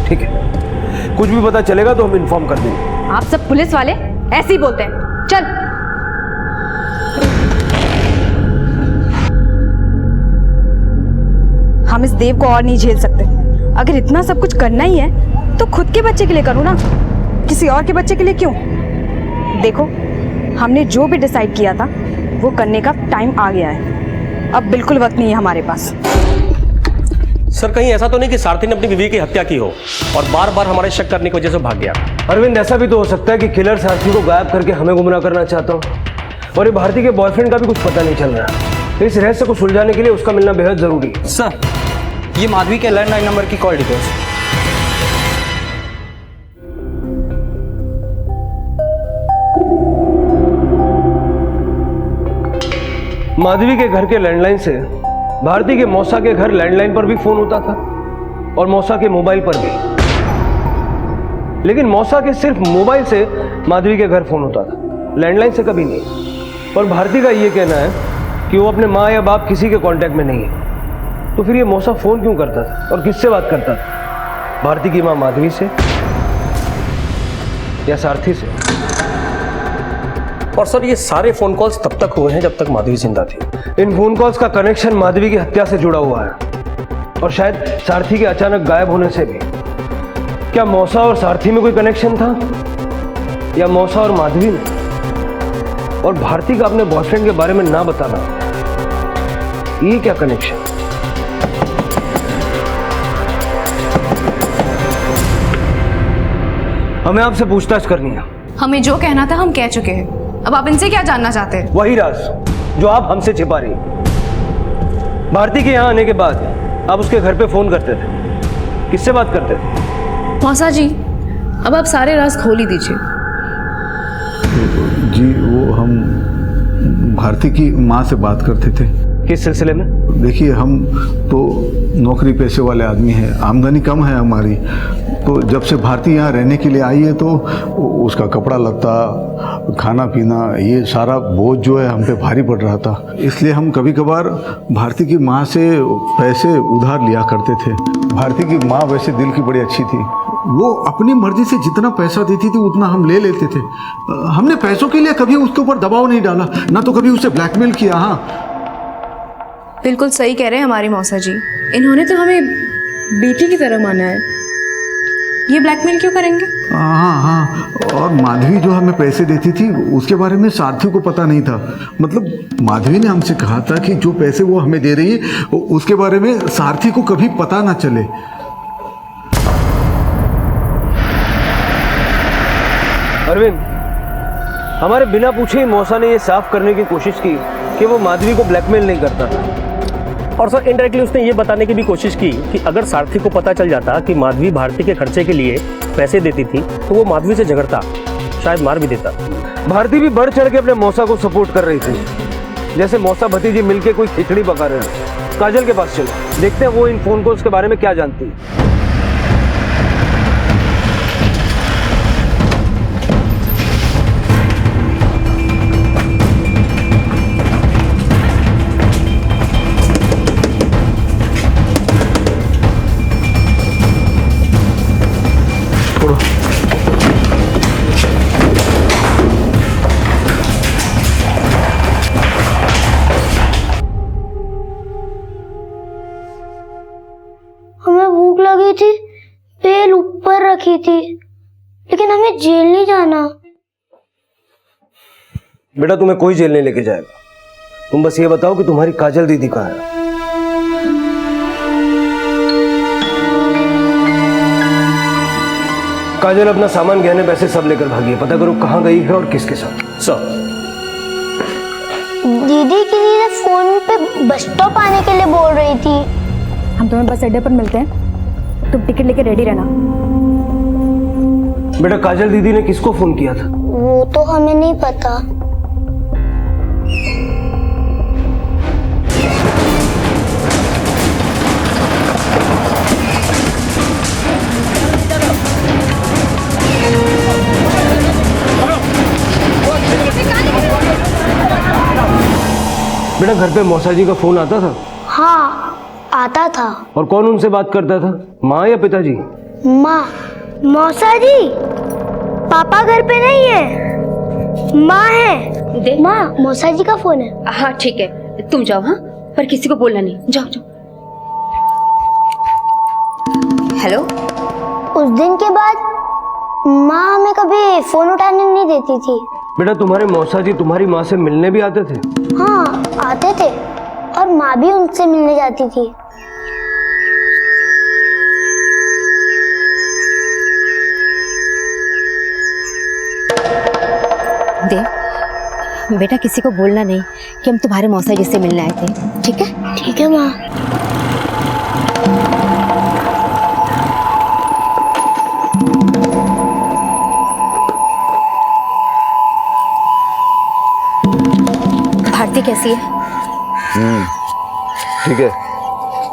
ठीक है, कुछ भी पता चलेगा तो हम इन्फॉर्म कर देंगे। आप सब पुलिस वाले ऐसे ही बोलते हैं। चल। हम इस देव को और नहीं झेल सकते। अगर इतना सब कुछ करना ही है तो खुद के बच्चे के लिए करो ना, किसी और के बच्चे के लिए क्यों? देखो, हमने जो भी डिसाइड किया था वो करने का टाइम आ गया है, अब बिल्कुल वक्त नहीं है हमारे पास। सर, कहीं ऐसा तो नहीं कि सारथी ने अपनी बीवी की हत्या की हो और बार बार हमारे शक करने की वजह से भाग गया? अरविंद, ऐसा भी तो हो सकता है कि किलर सारथी को गायब करके हमें गुमराह करना चाहता हो, और ये भारती के बॉयफ्रेंड का भी कुछ पता नहीं चल रहा। इस रहस्य को सुलझाने के लिए उसका मिलना बेहद जरूरी है। सर, ये माधवी के लैंडलाइन नंबर की कॉल डिटेल्स। माधवी के घर के लैंडलाइन से भारती के मौसा के घर लैंडलाइन पर भी फोन होता था और मौसा के मोबाइल पर भी, लेकिन मौसा के सिर्फ मोबाइल से माधवी के घर फोन होता था, लैंडलाइन से कभी नहीं। और भारती का ये कहना है कि वो अपने माँ या बाप किसी के कांटेक्ट में नहीं है। तो फिर ये मौसा फोन क्यों करता था और किससे बात करता था? भारती की माँ माधवी से या सारथी से? और सर ये सारे फोन कॉल्स तब तक हुए हैं जब तक माधवी जिंदा थी। इन फोन कॉल्स का कनेक्शन माधवी की हत्या से जुड़ा हुआ है और शायद सारथी के अचानक गायब होने से भी। क्या मौसा और सारथी में कोई कनेक्शन था या मौसा और माधवी में? और भारती का अपने बॉयफ्रेंड के बारे में ना बताना, ये क्या कनेक्शन? हमें आपसे पूछताछ करनी है। हमें जो कहना था हम कह चुके हैं, अब आप इनसे क्या जानना चाहते हैं? वही राज जो आप हमसे छिपा रही। भारती के यहाँ आने के बाद आप उसके घर पे फोन करते थे, किससे बात करते थे? मौसा जी, अब आप सारे राज खोल ही दीजिए। जी वो हम भारती की माँ से बात करते थे। किस सिलसिले में? देखिए हम तो नौकरी पेशे वाले आदमी हैं, आमदनी कम है हमारी, तो जब से भारती यहाँ रहने के लिए आई है तो उसका कपड़ा लत्ता, खाना पीना, ये सारा बोझ जो है हम पे भारी पड़ रहा था। इसलिए हम कभी कभार भारती की माँ से पैसे उधार लिया करते थे। भारती की माँ वैसे दिल की बड़ी अच्छी थी, वो अपनी मर्जी से जितना पैसा देती थी उतना हम ले लेते थे। हमने पैसों के लिए कभी उसके ऊपर दबाव नहीं डाला, ना तो कभी उसे ब्लैकमेल किया। हाँ बिल्कुल सही कह रहे हैं हमारी मौसा जी, इन्होंने तो हमें बेटी की तरह माना है, ये ब्लैकमेल क्यों करेंगे? हाँ, और माधवी जो हमें पैसे देती थी उसके बारे में सारथी को पता नहीं था। मतलब माधवी ने हमसे कहा था कि जो पैसे वो हमें दे रही है उसके बारे में सारथी को कभी पता ना चले। अरविंद, हमारे बिना पूछे ही मौसा ने ये साफ करने की कोशिश की कि वो माधवी को ब्लैकमेल नहीं करता था। और सर इनडायरेक्टली उसने ये बताने की भी कोशिश की कि अगर सारथी को पता चल जाता कि माधवी भारती के खर्चे के लिए पैसे देती थी तो वो माधवी से झगड़ता, शायद मार भी देता। भारती भी बढ़ चढ़ के अपने मौसा को सपोर्ट कर रही थी, जैसे मौसा भतीजी मिलके कोई खिचड़ी पका रहे हैं। काजल के पास चलो, देखते हैं वो इन फोन कॉल्स के बारे में क्या जानती है। हमें भूख लगी थी, बेल ऊपर रखी थी, लेकिन हमें जेल नहीं जाना। बेटा तुम्हें कोई जेल नहीं लेके जाएगा, तुम बस ये बताओ कि तुम्हारी काजल दीदी कहाँ है। काजल अपना सामान गहने पैसे सब लेकर भागी है, पता करो कहाँ गई है और किसके साथ। सर दीदी किसी से फोन पे बस स्टॉप आने के लिए बोल रही थी। हम तुम्हें बस अड्डे पर मिलते हैं, तुम टिकट लेके रेडी रहना। बेटा काजल दीदी ने किसको फोन किया था? वो तो हमें नहीं पता। बेटा घर पे मौसा जी का फोन आता था? हाँ आता था। और कौन उनसे बात करता था, माँ या पिताजी? माँ। मौसा जी पापा घर पे नहीं है, माँ है। माँ मौसा जी का फोन है। हाँ ठीक है, तुम जाओ। हाँ पर किसी को बोलना नहीं, जाओ जाओ। हेलो। उस दिन के बाद माँ हमें कभी फोन उठाने नहीं देती थी। बेटा तुम्हारे मौसा जी तुम्हारी माँ से मिलने भी आते थे? हाँ आते थे, और माँ भी उनसे मिलने जाती थी। देव बेटा किसी को बोलना नहीं कि हम तुम्हारे मौसा जी से मिलने आए थे, ठीक है? ठीक है माँ। भारती कैसी है? ठीक है।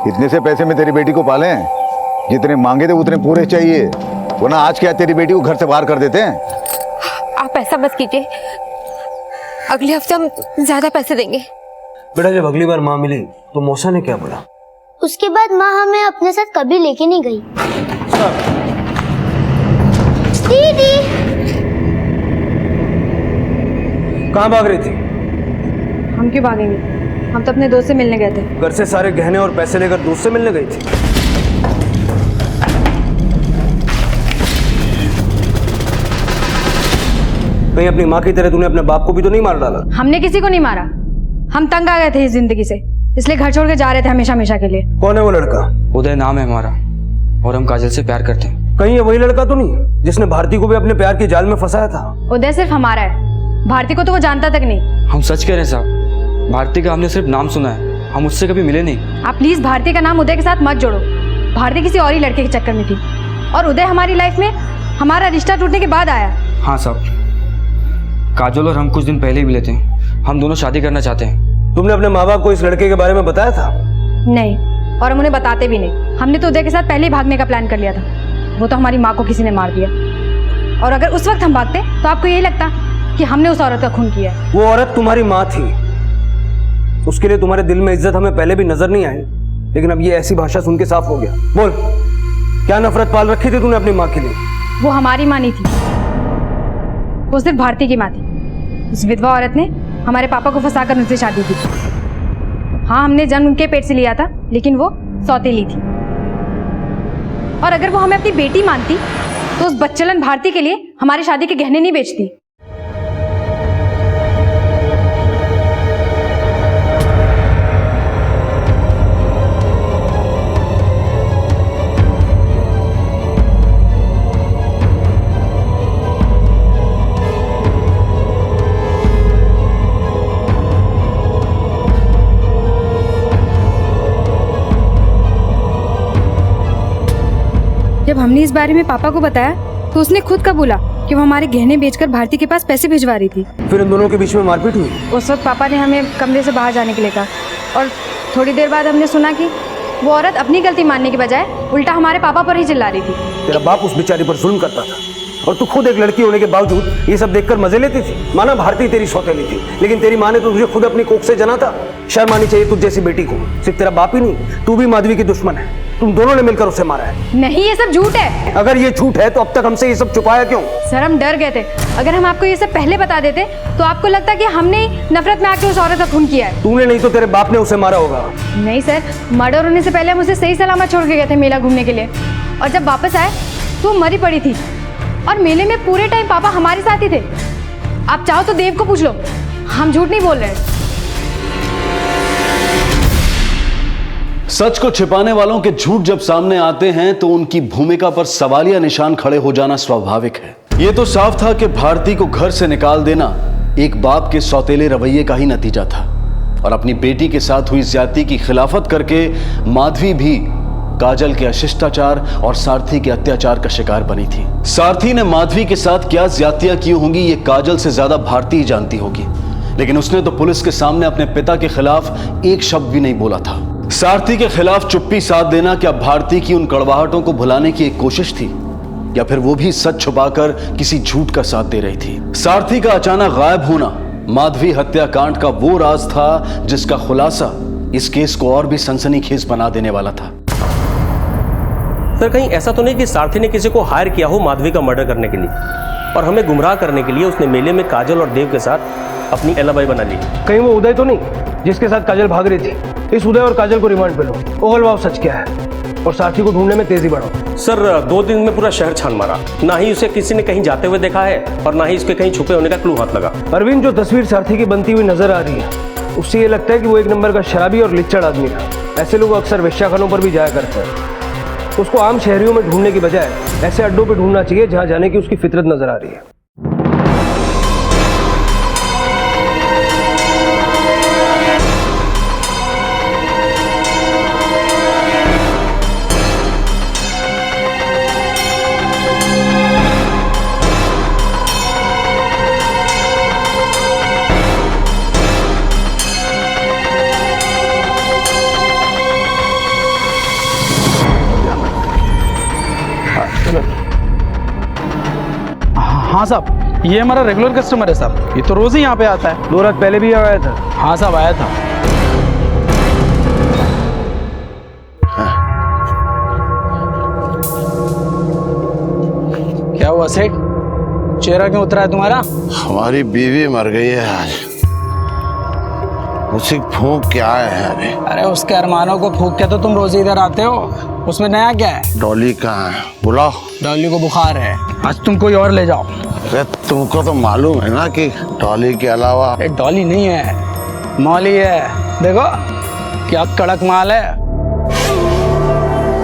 इतने से पैसे में तेरी बेटी को पालें, जितने मांगे थे उतने पूरे चाहिए, वरना आज क्या तेरी बेटी को घर से बाहर कर देते हैं। आप ऐसा मत कीजिए, अगले हफ्ते हम ज्यादा पैसे देंगे। बेटा जब अगली बार माँ मिली तो मौसा ने क्या बोला? उसके बाद माँ हमें अपने साथ कभी लेके नहीं गई। दीदी कहाँ भाग रही थी? हम क्यों भागेंगे, हम तो अपने दोस्त से मिलने गए थे। घर से सारे गहने और पैसे लेकर दोस्त से मिलने गई थी। कहीं अपनी माँ की तरह तूने अपने बाप को भी तो नहीं मार डाला? हमने किसी को नहीं मारा, हम तंग आ गए थे इस जिंदगी से, इसलिए घर छोड़ के जा रहे थे हमेशा हमेशा के लिए। कौन है वो लड़का? उदय नाम है हमारा और हम काजल से प्यार करते हैं। कहीं ये वही लड़का तो नहीं जिसने भारती को भी अपने प्यार के जाल में फंसाया था? उदय सिर्फ हमारा है, भारती को तो वो जानता तक नहीं। हम सच कह रहे हैं साहब, भारती का हमने सिर्फ नाम सुना है, हम उससे कभी मिले नहीं। आप प्लीज भारती का नाम उदय के साथ मत जोड़ो। भारती किसी और ही लड़के के चक्कर में थी और उदय हमारी लाइफ में हमारा रिश्ता टूटने के बाद आया। हाँ साहब, काजल और हम कुछ दिन पहले ही मिले थे, हम दोनों शादी करना चाहते हैं। तुमने अपने माँ बाप को इस लड़के के बारे में बताया था? नहीं, और हम उन्हें बताते भी नहीं। हमने तो उदय के साथ पहले ही भागने का प्लान कर लिया था, वो तो हमारी माँ को किसी ने मार दिया। और अगर उस वक्त हम भागते तो आपको यही लगता कि हमने उस औरत का खून किया। वो औरत तुम्हारी माँ थी, उसके लिए तुम्हारे दिल में इज्जत हमें पहले भी नजर नहीं आई, लेकिन अब ये ऐसी भाषा सुन के साफ हो गया। बोल, क्या नफरत पाल रखी थी तूने अपनी माँ के लिए? वो हमारी माँ नहीं थी, वो सिर्फ भारती की माँ थी। उस विधवा औरत ने हमारे पापा को फंसाकर उनसे शादी की। हाँ, हमने जन्म उनके पेट से लिया था, लेकिन वो सौतेली थी। और अगर वो हमें अपनी बेटी मानती तो उस बच्चलन भारती के लिए हमारी शादी के गहने नहीं बेचती। जब हमने इस बारे में पापा को बताया तो उसने खुद का बोला कि वो हमारे गहने बेचकर भारती के पास पैसे भिजवा रही थी। फिर इन दोनों के बीच में मारपीट हुई? उस वक्त पापा ने हमें कमरे से बाहर जाने के लिए कहा और थोड़ी देर बाद हमने सुना कि वो औरत अपनी गलती मानने के बजाय उल्टा हमारे पापा पर ही चिल्ला रही थी। तेरा बाप उस बेचारी पर जुल्म करता था और तू खुद एक लड़की होने के बावजूद ये सब देखकर मजे लेती थी। माना भारती तेरी सौतेली थी, लेकिन तेरी माँ ने तो तुझे खुद अपनी कोख से जना था। शर्म आनी चाहिए तुझ जैसी बेटी को। सिर्फ तेरा बाप ही नहीं, तू भी माधवी की दुश्मन है। तुम दोनों ने मिलकर उसे मारा है। नहीं, ये सब झूठ है। अगर ये झूठ है तो अब तक हमसे ये सब छुपाया क्यों? सर, हम डर गए थे। अगर हम आपको ये सब पहले बता देते तो आपको लगता कि हमने ही नफरत में आके उस औरत का खून किया है। तूने नहीं तो तेरे बाप ने उसे मारा होगा। नहीं सर, मर्डर होने से पहले हम उसे सही सलामत छोड़ के गए थे मेला घूमने के लिए, और जब वापस आए तो वो मरी पड़ी थी। और मेले में पूरे टाइम पापा हमारे साथ ही थे। आप चाहो तो देव को पूछ लो, हम झूठ नहीं बोल रहे। सच को छिपाने वालों के झूठ जब सामने आते हैं तो उनकी भूमिका पर सवालिया निशान खड़े हो जाना स्वाभाविक है। यह तो साफ था कि भारती को घर से निकाल देना एक बाप के सौतेले रवैये का ही नतीजा था, और अपनी बेटी के साथ हुई ज्यादती की खिलाफत करके माधवी भी काजल के अशिष्टाचार और सारथी के अत्याचार का शिकार बनी थी। सारथी ने माधवी के साथ क्या ज्यादतियां की होंगी ये काजल से ज्यादा भारती ही जानती होगी, लेकिन उसने तो पुलिस के सामने अपने पिता के खिलाफ एक शब्द भी नहीं बोला था। सारथी के खिलाफ चुप्पी साध देना क्या भारती की उन कड़वाहटों को भुलाने की एक कोशिश थी, या फिर वो भी सच छुपाकर किसी झूठ का साथ दे रही थी? सारथी का अचानक गायब होना माधवी हत्याकांड का वो राज था जिसका खुलासा इस केस को और भी सनसनीखेज बना देने वाला था। सर, कहीं ऐसा तो नहीं कि सारथी ने किसी को हायर किया हो माधवी का मर्डर करने के लिए और हमें गुमराह करने के लिए उसने मेले में काजल और देव के साथ अपनी एलाबाई बना ली? कहीं वो उदय तो नहीं जिसके साथ काजल भाग रही थी? इस उदय और काजल को रिमांड पे लो, ओगलवाओ सच क्या है और सारथी को ढूंढने में तेजी बढ़ाओ। सर, 2 दिन में पूरा शहर छान मारा, ना ही उसे किसी ने कहीं जाते हुए देखा है और ना ही उसके कहीं छुपे होने का क्लू हाथ लगा। अरविंद, जो तस्वीर सारथी की बनती हुई नजर आ रही है उससे ये लगता है कि वो एक नंबर का शराबी और लिच्चड़ आदमी था। ऐसे लोग अक्सर वेश्याखानों पर भी जाया करते हैं। उसको आम शहरियों में ढूंढने की बजाय ऐसे अड्डों पे ढूंढना चाहिए जहां जाने की उसकी फितरत नजर आ रही है। हाँ साहब, ये हमारा रेगुलर कस्टमर है साहब, ये तो रोज ही यहाँ पे आता है। 2 रात पहले भी आया था? हाँ साहब, आया था। क्या हुआ सेठ, चेहरा क्यों उतरा है तुम्हारा? हमारी बीवी मर गई है आज, उसी फूंक क्या है अभी। अरे उसके अरमानों को फूंक के तो तुम रोज इधर आते हो, उसमें नया क्या है? डॉली कहाँ है? बुलाओ। डॉली को बुखार है, आज तुम कोई और ले जाओ। अरे तुमको तो मालूम है ना कि डॉली के अलावा। डॉली नहीं है, मौली है। देखो क्या कड़क माल है,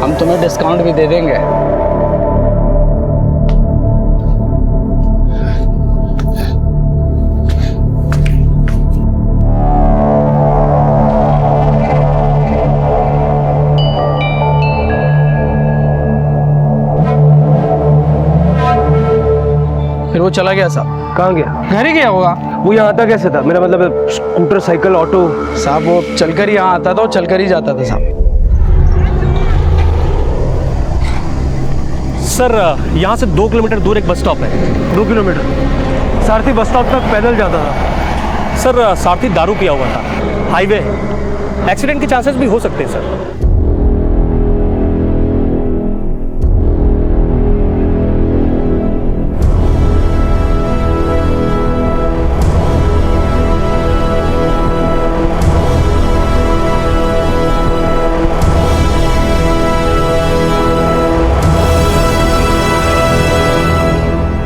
हम तुम्हें डिस्काउंट भी दे देंगे। फिर वो चला गया साहब। कहाँ गया? घर ही गया होगा। वो यहाँ आता कैसे था? मेरा मतलब स्कूटर, साइकिल, ऑटो। साहब वो चलकर ही यहाँ आता था और चलकर ही जाता था साहब। सर यहाँ से 2 किलोमीटर दूर एक बस स्टॉप है। 2 किलोमीटर? सारथी बस स्टॉप तक पैदल जाता था। सर सारथी दारू पिया हुआ था, हाईवे है, एक्सीडेंट के चांसेस भी हो सकते हैं सर।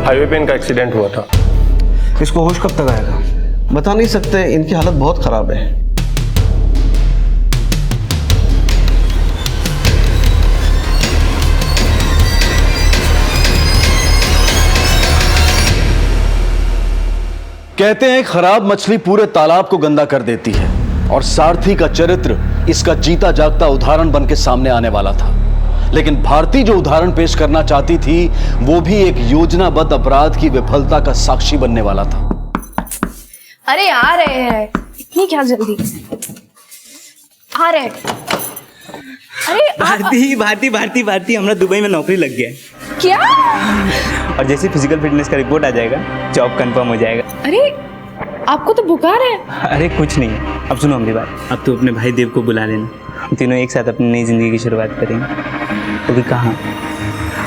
हाईवे पे इनका एक्सीडेंट हुआ था। इसको होश कब तक आएगा? बता नहीं सकते, इनकी हालत बहुत खराब है। कहते हैं खराब मछली पूरे तालाब को गंदा कर देती है, और सारथी का चरित्र इसका जीता जागता उदाहरण बन के सामने आने वाला था। लेकिन भारती जो उदाहरण पेश करना चाहती थी वो भी एक योजनाबद्ध अपराध की विफलता का साक्षी बनने वाला था। अरे आ रहे हैं, इतनी क्या जल्दी? आ रहे। अरे भारती भारती भारती भारती हमारा दुबई में नौकरी लग गया है। क्या? और जैसे फिजिकल फिटनेस का रिपोर्ट आ जाएगा, जॉब कंफर्म हो जाएगा। अरे आपको तो बुखार है। अरे कुछ नहीं, अब सुनो हमारी बात। अब तो अपने भाई देव को बुला लेना, हम तीनों एक साथ अपनी नई जिंदगी की शुरुआत करेंगे। तो भी कहाँ?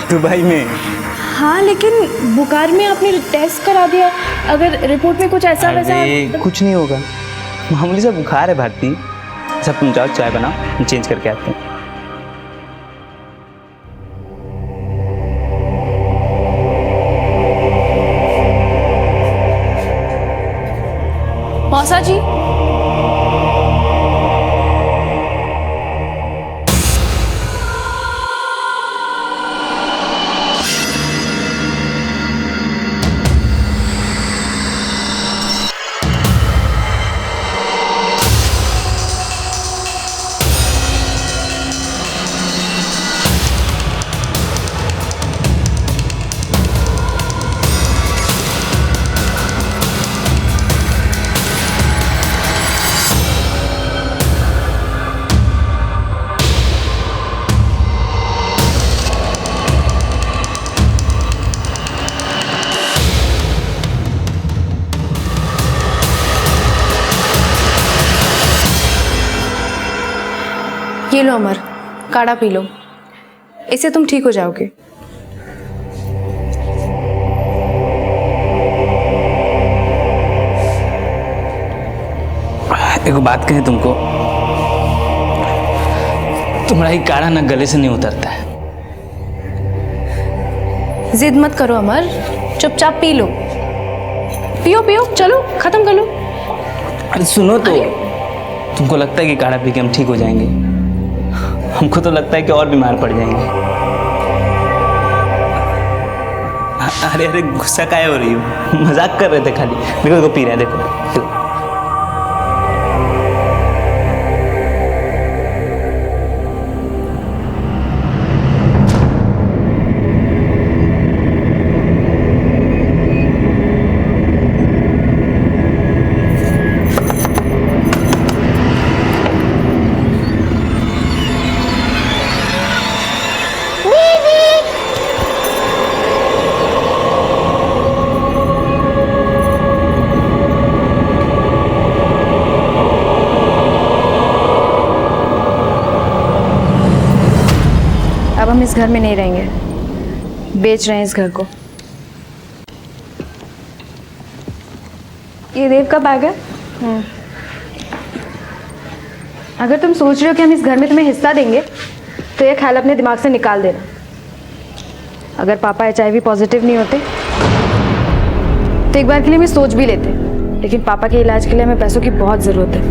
दुबई में। हाँ लेकिन बुखार में आपने टेस्ट करा दिया, अगर रिपोर्ट में कुछ ऐसा वैसा। कुछ नहीं होगा, मामूली सा बुखार है भारती। सब तुम जाओ, चाय बनाओ, हम चेंज करके आते हैं। मौसा जी, ये लो अमर, काढ़ा पी लो, इससे तुम ठीक हो जाओगे। एक बात कहें तुमको, तुम्हारा ही काढ़ा ना गले से नहीं उतरता है। जिद मत करो अमर, चुपचाप पी लो। पियो पियो, चलो खत्म कर लो। अरे सुनो तो, तुमको लगता है कि काढ़ा पी के हम ठीक हो जाएंगे? हमको तो लगता है कि और बीमार पड़ जाएंगे। अरे अरे गुस्सा काहे हो रही हो? मजाक कर रहे थे खाली। देखो देखो पी रहे हैं, देखो। अब हम इस घर में नहीं रहेंगे, बेच रहे हैं इस घर को। ये देव का बैग है। अगर तुम सोच रहे हो कि हम इस घर में तुम्हें हिस्सा देंगे तो ये ख्याल अपने दिमाग से निकाल देना। अगर पापा HIV पॉजिटिव नहीं होते तो एक बार के लिए मैं सोच भी लेते, लेकिन पापा के इलाज के लिए हमें पैसों की बहुत ज़रूरत है।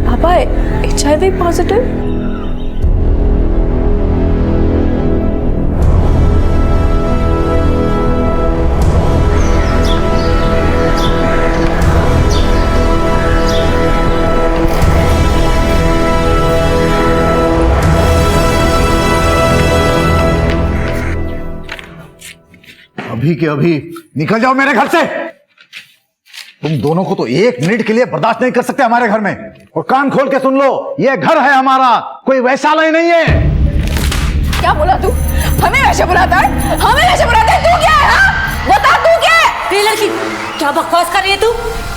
पापा HIV पॉजिटिव? अभी के अभी निकल जाओ मेरे घर से। तुम दोनों को तो एक मिनट के लिए बर्दाश्त नहीं कर सकते हमारे घर में। और कान खोल के सुन लो, ये घर है हमारा, कोई वैशाली नहीं है। क्या बोला तू? हमें वैसे बुलाता है? हमें वैसे बुलाता है? तू क्या है? हाँ? बता तू क्या है? ये लड़की क्या बकवास कर रही है तू?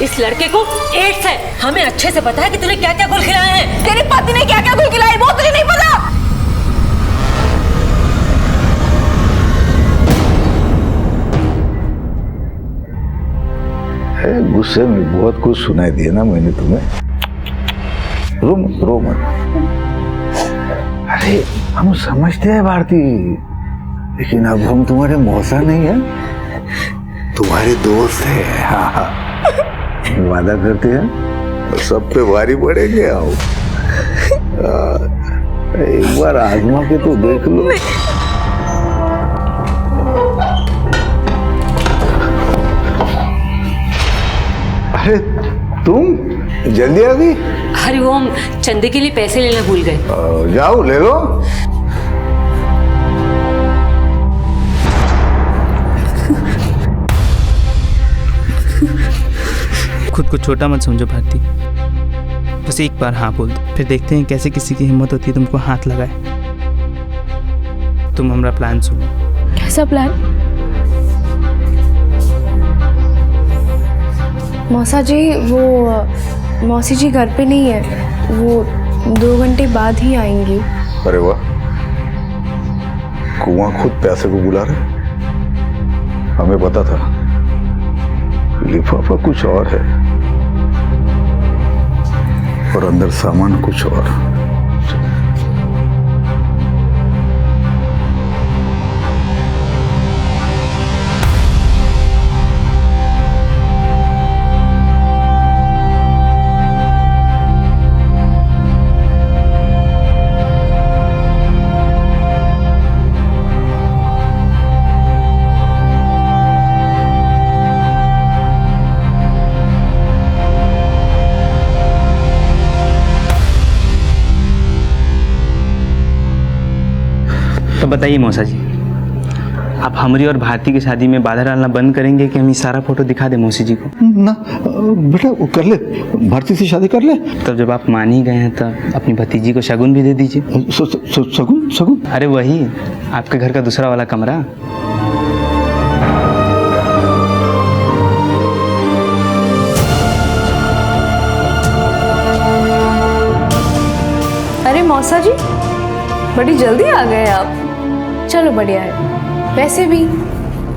इस लड़के को एड्स है, हमें अच्छे से पता है कि तूने क्या क्या गुल खिलाए हैं। तेरी पति ने क्या क्या गुल खिलाए वो तुझे नहीं पता? गुस्से में बहुत कुछ सुनाई दिया ना मैंने तुम्हें। रो मत। अरे हम समझते हैं भारती, लेकिन अब हम तुम्हारे मौसा नहीं है, तुम्हारे दोस्त हैं। हाँ, वादा करते हैं सब पे भारी पड़ेंगे। आओ एक बार आजमा के तो देख लो। अरे तुम जल्दी आ गई? हरिओम, चंदे के लिए पैसे लेना भूल गए। जाओ ले लो। खुद को छोटा मत समझो भारती, बस एक बार हाँ बोल दो, फिर देखते हैं कैसे किसी की हिम्मत होती है तुमको हाथ लगाए। तुम हमारा प्लान सुनो। कैसा प्लान? मौसा जी, वो मौसी जी घर पे नहीं है, वो 2 घंटे बाद ही आएंगी। अरे वाह, कुआं खुद प्यासे को बुला रहे। हमें पता था, लिफाफा कुछ और है और अंदर सामान कुछ और। तो बताइए मौसा जी, आप हमारी और भारती की शादी में बाधा डालना बंद करेंगे कि हम ये सारा फोटो दिखा दें मौसी जी को? ना बेटा, वो कर ले, भारती से शादी कर ले। तब जब आप मान ही गए हैं तब अपनी भतीजी को शगुन भी दे दीजिए। शगुन? अरे वही आपके घर का दूसरा वाला कमरा। अरे मौसा जी, बड़ी जल्दी आ गए आप। चलो बढ़िया है। वैसे भी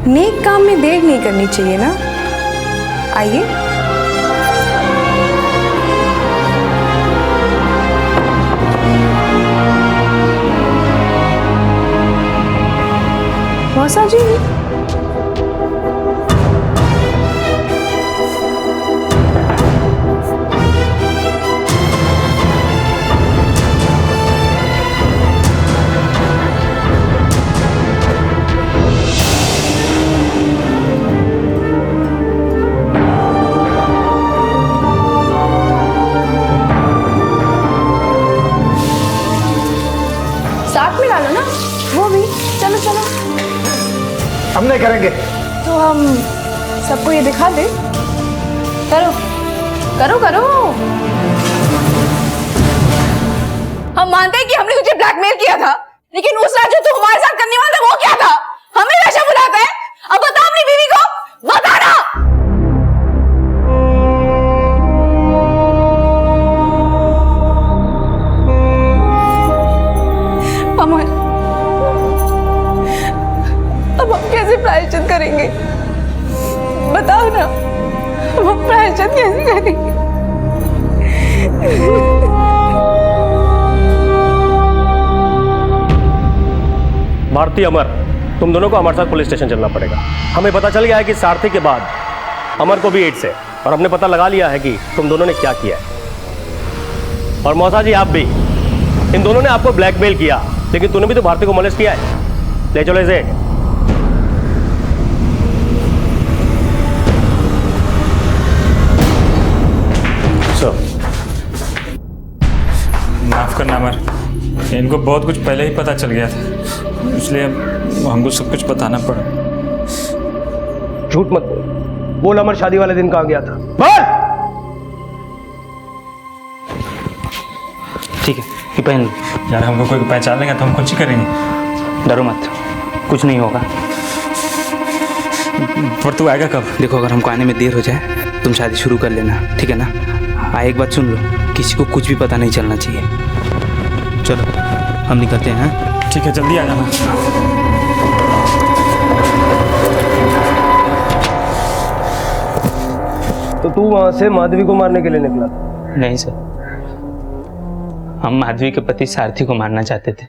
नेक काम में देर नहीं करनी चाहिए ना। आइए। मौसा जी, हम नहीं करेंगे। तो हम सबको ये दिखा दे। करो करो करो। हम मानते हैं कि हमने तुझे ब्लैकमेल किया था, लेकिन उस रात जो तू हमारे साथ करने वाला था वो क्या था? हमें वैसा बुलाता है? अब बता अपनी बीवी को, बता ना। अमर, अब हम कैसे प्रायश्चित करेंगे? बताओ ना। हम प्रायश्चित कैसे करेंगे? भारती, अमर, तुम दोनों को हमारे साथ पुलिस स्टेशन चलना पड़ेगा। हमें पता चल गया है कि सारथी के बाद अमर को भी एड्स है और हमने पता लगा लिया है कि तुम दोनों ने क्या किया है। और मौसा जी, आप भी, इन दोनों ने आपको ब्लैकमेल किया, लेकिन तूने भी तो भारती को मोलेस्ट किया है। ले चलो इसे। माफ करना अमर, इनको बहुत कुछ पहले ही पता चल गया था, इसलिए हमको सब कुछ बताना पड़ा। झूठ मत बोल, अमर शादी वाले दिन कहाँ गया था? बोल। ठीक है, ये पहन लो। यार हमको कोई पहचान लेगा तो हम कुछ ही करेंगे। डरो मत, कुछ नहीं होगा। पर तू आएगा कब? देखो, अगर हमको आने में देर हो जाए तुम शादी शुरू कर लेना, ठीक है ना? एक बात सुन लो, किसी को कुछ भी पता नहीं चलना चाहिए। चलो हम निकलते हैं। ठीक है, जल्दी आ जाना। तो तू वहां से माधवी को मारने के लिए निकला? नहीं सर, हम माधवी के पति सारथी को मारना चाहते थे।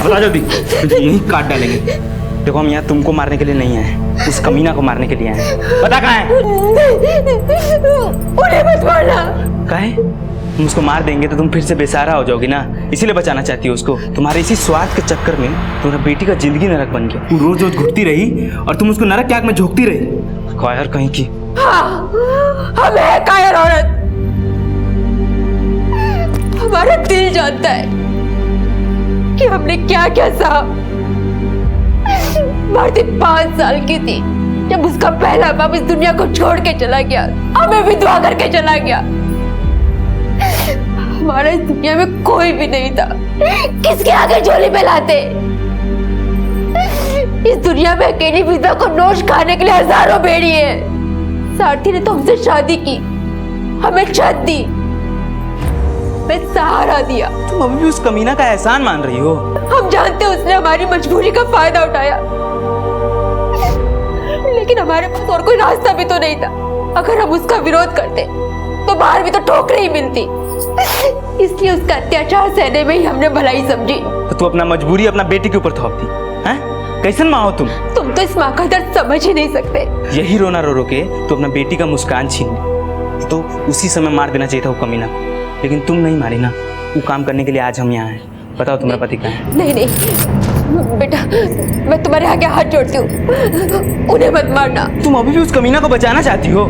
बता जल्दी, यही काट डालेंगे। देखो, हम यहाँ तुमको मारने के लिए नहीं आए, उस कमीना को मारने के लिए आए हैं। बता कहाँ है? उन्हें मत मारना। काहे? तुम उसको मार देंगे तो तुम फिर से बेसहारा हो जाओगी ना, इसीलिए बचाना चाहती हो उसको। तुम्हारे इसी स्वार्थ के चक्कर में तुम्हारा बेटी का जिंदगी नरक बन गया। तू रोज रोज घुटती रही और तुम उसको नरक की आग में झोंकती रही। कायर कहीं की। हम है कायर औरत। हमारा दिल जानता है कि हमने क्या क्या सहा। भारती 5 साल की थी जब उसका पहला बाप इस दुनिया को छोड़ के चला गया, हमें विधवा करके चला गया। हमारा इस दुनिया में कोई भी नहीं था, किसके आगे झोली में लाते। इस दुनिया में अकेली विधवा को नोश खाने के लिए हजारों बेड़ी है। सारथी ने तो हमसे शादी की, हमें छत दी, मैं सहारा दिया। तुम अभी भी उस कमीना का एहसान मान रही हो? हम जानते उसने हमारी मजबूरी का फायदा उठाया, लेकिन हमारे पास और कोई रास्ता भी तो नहीं था। अगर हम उसका विरोध करते तो बाहर भी तो ठोकरें ही मिलती, इसलिए उसका अत्याचार सहने में ही हमने भलाई समझी। तो तू अपना मजबूरी अपना बेटी के ऊपर थोपती हैं? कैसन माँ हो तुम? तुम तो इस माँ का दर्द समझ ही नहीं सकते। यही रोना रो रो के तो अपना बेटी का मुस्कान छीन ली, तो उसी समय मार देना चाहिए था वो कमीना, लेकिन तुम नहीं मारी ना। वो काम करने के लिए आज हम यहाँ हैं। बताओ तुम्हारा पति कहाँ है? नहीं नहीं बेटा, मैं तुम्हारे आगे हाथ जोड़ती हूँ, उन्हें मत मारना। तुम अभी भी उस कमीना को बचाना चाहती हो?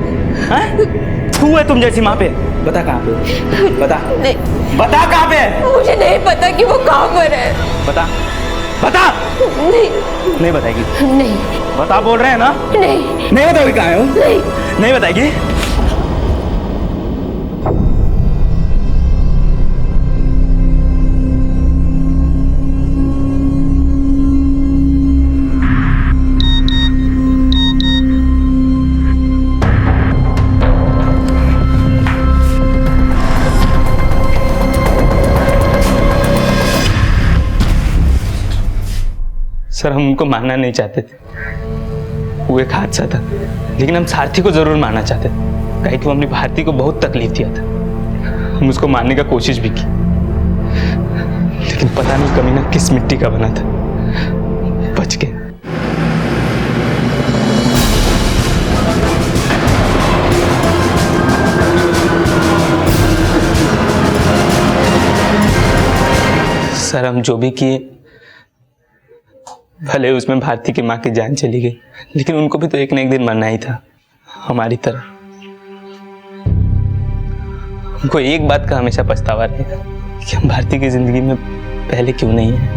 तू है तुम जैसी माँ पे? बता कहाँ पे? बता। नहीं। बता कहाँ पे? मुझे नहीं पता कि वो कहाँ पर है। बता। बता। नहीं। नहीं बताएगी? नहीं। बता, बोल रहे हैं ना? नहीं। नहीं बताओगी कहाँ है वो? नहीं। नहीं बताएगी? सर, हम उनको मारना नहीं चाहते थे, वो एक हादसा था, लेकिन हम सारथी को जरूर मारना चाहते थे, कहीं कि वो अपनी भारती को बहुत तकलीफ दिया था। हम उसको मारने का कोशिश भी की, लेकिन पता नहीं कमीना किस मिट्टी का बना था, बच गए। सर, हम जो भी किए, भले उसमें भारती की माँ की जान चली गई, लेकिन उनको भी तो एक न एक दिन मरना ही था, हमारी तरह। हमको एक बात का हमेशा पछतावा रहेगा कि हम भारती की जिंदगी में पहले क्यों नहीं है।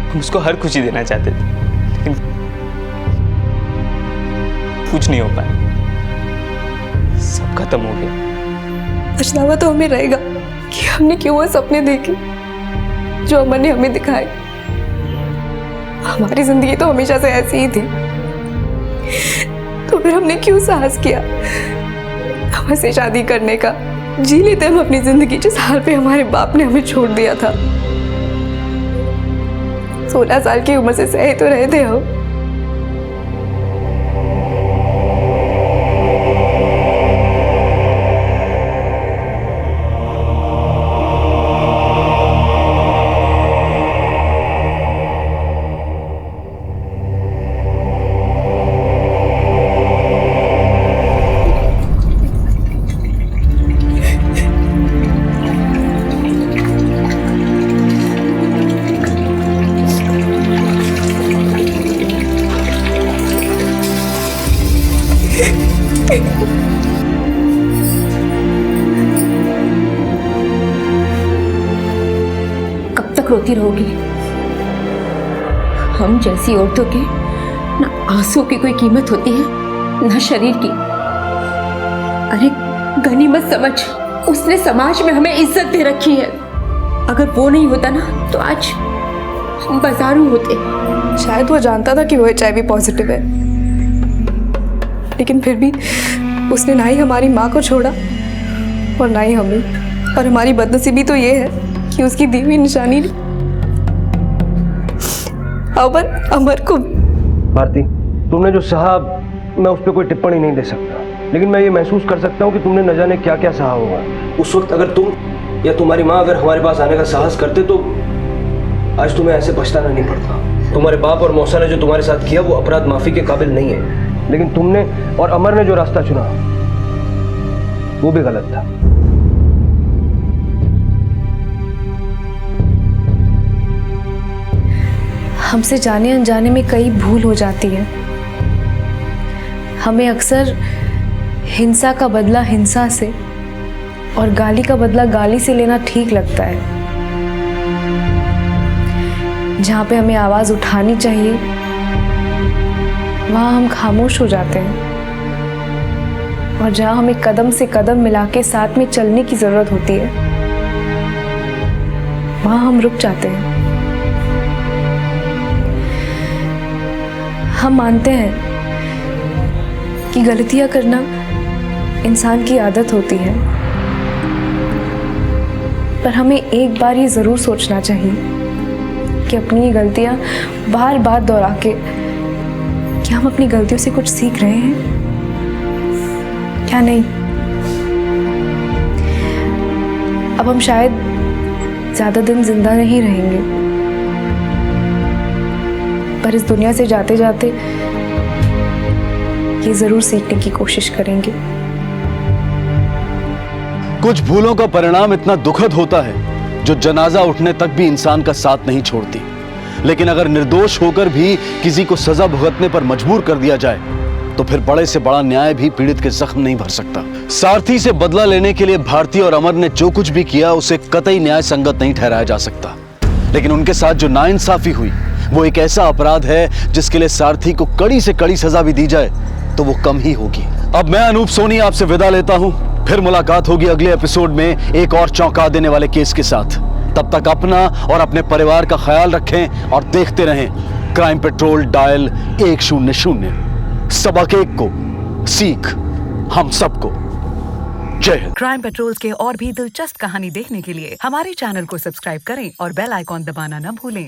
हम उसको हर खुशी देना चाहते थे, लेकिन कुछ नहीं हो पाया, सब खत्म हो गया। पछतावा तो हमें रहेगा कि हमने क्यों वो सपने देखे जो अमर ने हमें दिखाए। हमारी जिंदगी तो हमेशा से ऐसी ही थी, तो फिर हमने क्यों साहस किया हमसे शादी करने का? जी लेते हम अपनी जिंदगी जिस हाल पे हमारे बाप ने हमें छोड़ दिया था। 16 साल की उम्र से सहे तो रहे थे हम। कब तक रोती रहोगी? हम जैसी औरतों के ना आंसू की कोई कीमत होती है ना शरीर की। अरे गनीमत समझ, उसने समाज में हमें इज्जत दे रखी है। अगर वो नहीं होता ना तो आज हम बाजारू होते। शायद वो जानता था कि वो HIV पॉजिटिव है, लेकिन फिर भी उसने ना ही हमारी माँ को छोड़ा और ना ही हमें। और हमारी बदनसीबी तो ये है कि उसकी दी हुई निशानी अमर को। भारती, तुमने जो सहा मैं उस पर कोई टिप्पणी नहीं दे सकता, लेकिन मैं ये महसूस कर सकता हूँ कि तुमने न जाने क्या क्या सहा होगा। उस वक्त अगर तुम या तुम्हारी माँ अगर हमारे पास आने का साहस करते तो आज तुम्हें ऐसे पछताना नहीं पड़ता। तुम्हारे बाप और मौसा ने जो तुम्हारे साथ किया वो अपराध माफी के काबिल नहीं है, लेकिन तुमने और अमर ने जो रास्ता चुना वो भी गलत था। हमसे जाने अनजाने में कई भूल हो जाती है। हमें अक्सर हिंसा का बदला हिंसा से और गाली का बदला गाली से लेना ठीक लगता है। जहाँ पे हमें आवाज उठानी चाहिए वहाँ हम खामोश हो जाते हैं, और जहाँ हमें कदम से कदम मिला के साथ में चलने की जरूरत होती है वहाँ हम रुक जाते हैं। हम मानते हैं कि गलतियां करना इंसान की आदत होती है, पर हमें एक बार ये जरूर सोचना चाहिए कि अपनी ये गलतियां बार बार दोहरा के क्या हम अपनी गलतियों से कुछ सीख रहे हैं, क्या नहीं। अब हम शायद ज्यादा दिन जिंदा नहीं रहेंगे, पर इस दुनिया से जाते जाते ये जरूर सीखने की कोशिश करेंगे। कुछ भूलों का परिणाम इतना दुखद होता है जो जनाजा उठने तक भी इंसान का साथ नहीं छोड़ती। लेकिन अगर निर्दोष होकर भी किसी को सजा भुगतने पर मजबूर कर दिया जाए तो फिर बड़े से बड़ा न्याय भी पीड़ित के जख्म नहीं भर सकता। सारथी से बदला लेने के लिए भारती और अमर ने जो कुछ भी किया उसे कतई न्याय संगत नहीं ठहराया जा सकता, लेकिन उनके साथ जो नाइंसाफी हुई वो एक ऐसा अपराध है जिसके लिए सारथी को कड़ी से कड़ी सजा भी दी जाए तो वो कम ही होगी। अब मैं अनूप सोनी आपसे विदा लेता हूं, फिर मुलाकात होगी अगले एपिसोड में एक और चौंका देने वाले केस के साथ। तब तक अपना और अपने परिवार का ख्याल रखें और देखते रहें क्राइम पेट्रोल डायल 100। सबक एक को सीख हम सबको। जय हिंद। क्राइम पेट्रोल के और भी दिलचस्प कहानी देखने के लिए हमारे चैनल को सब्सक्राइब करें और बेल आइकॉन दबाना न भूलें।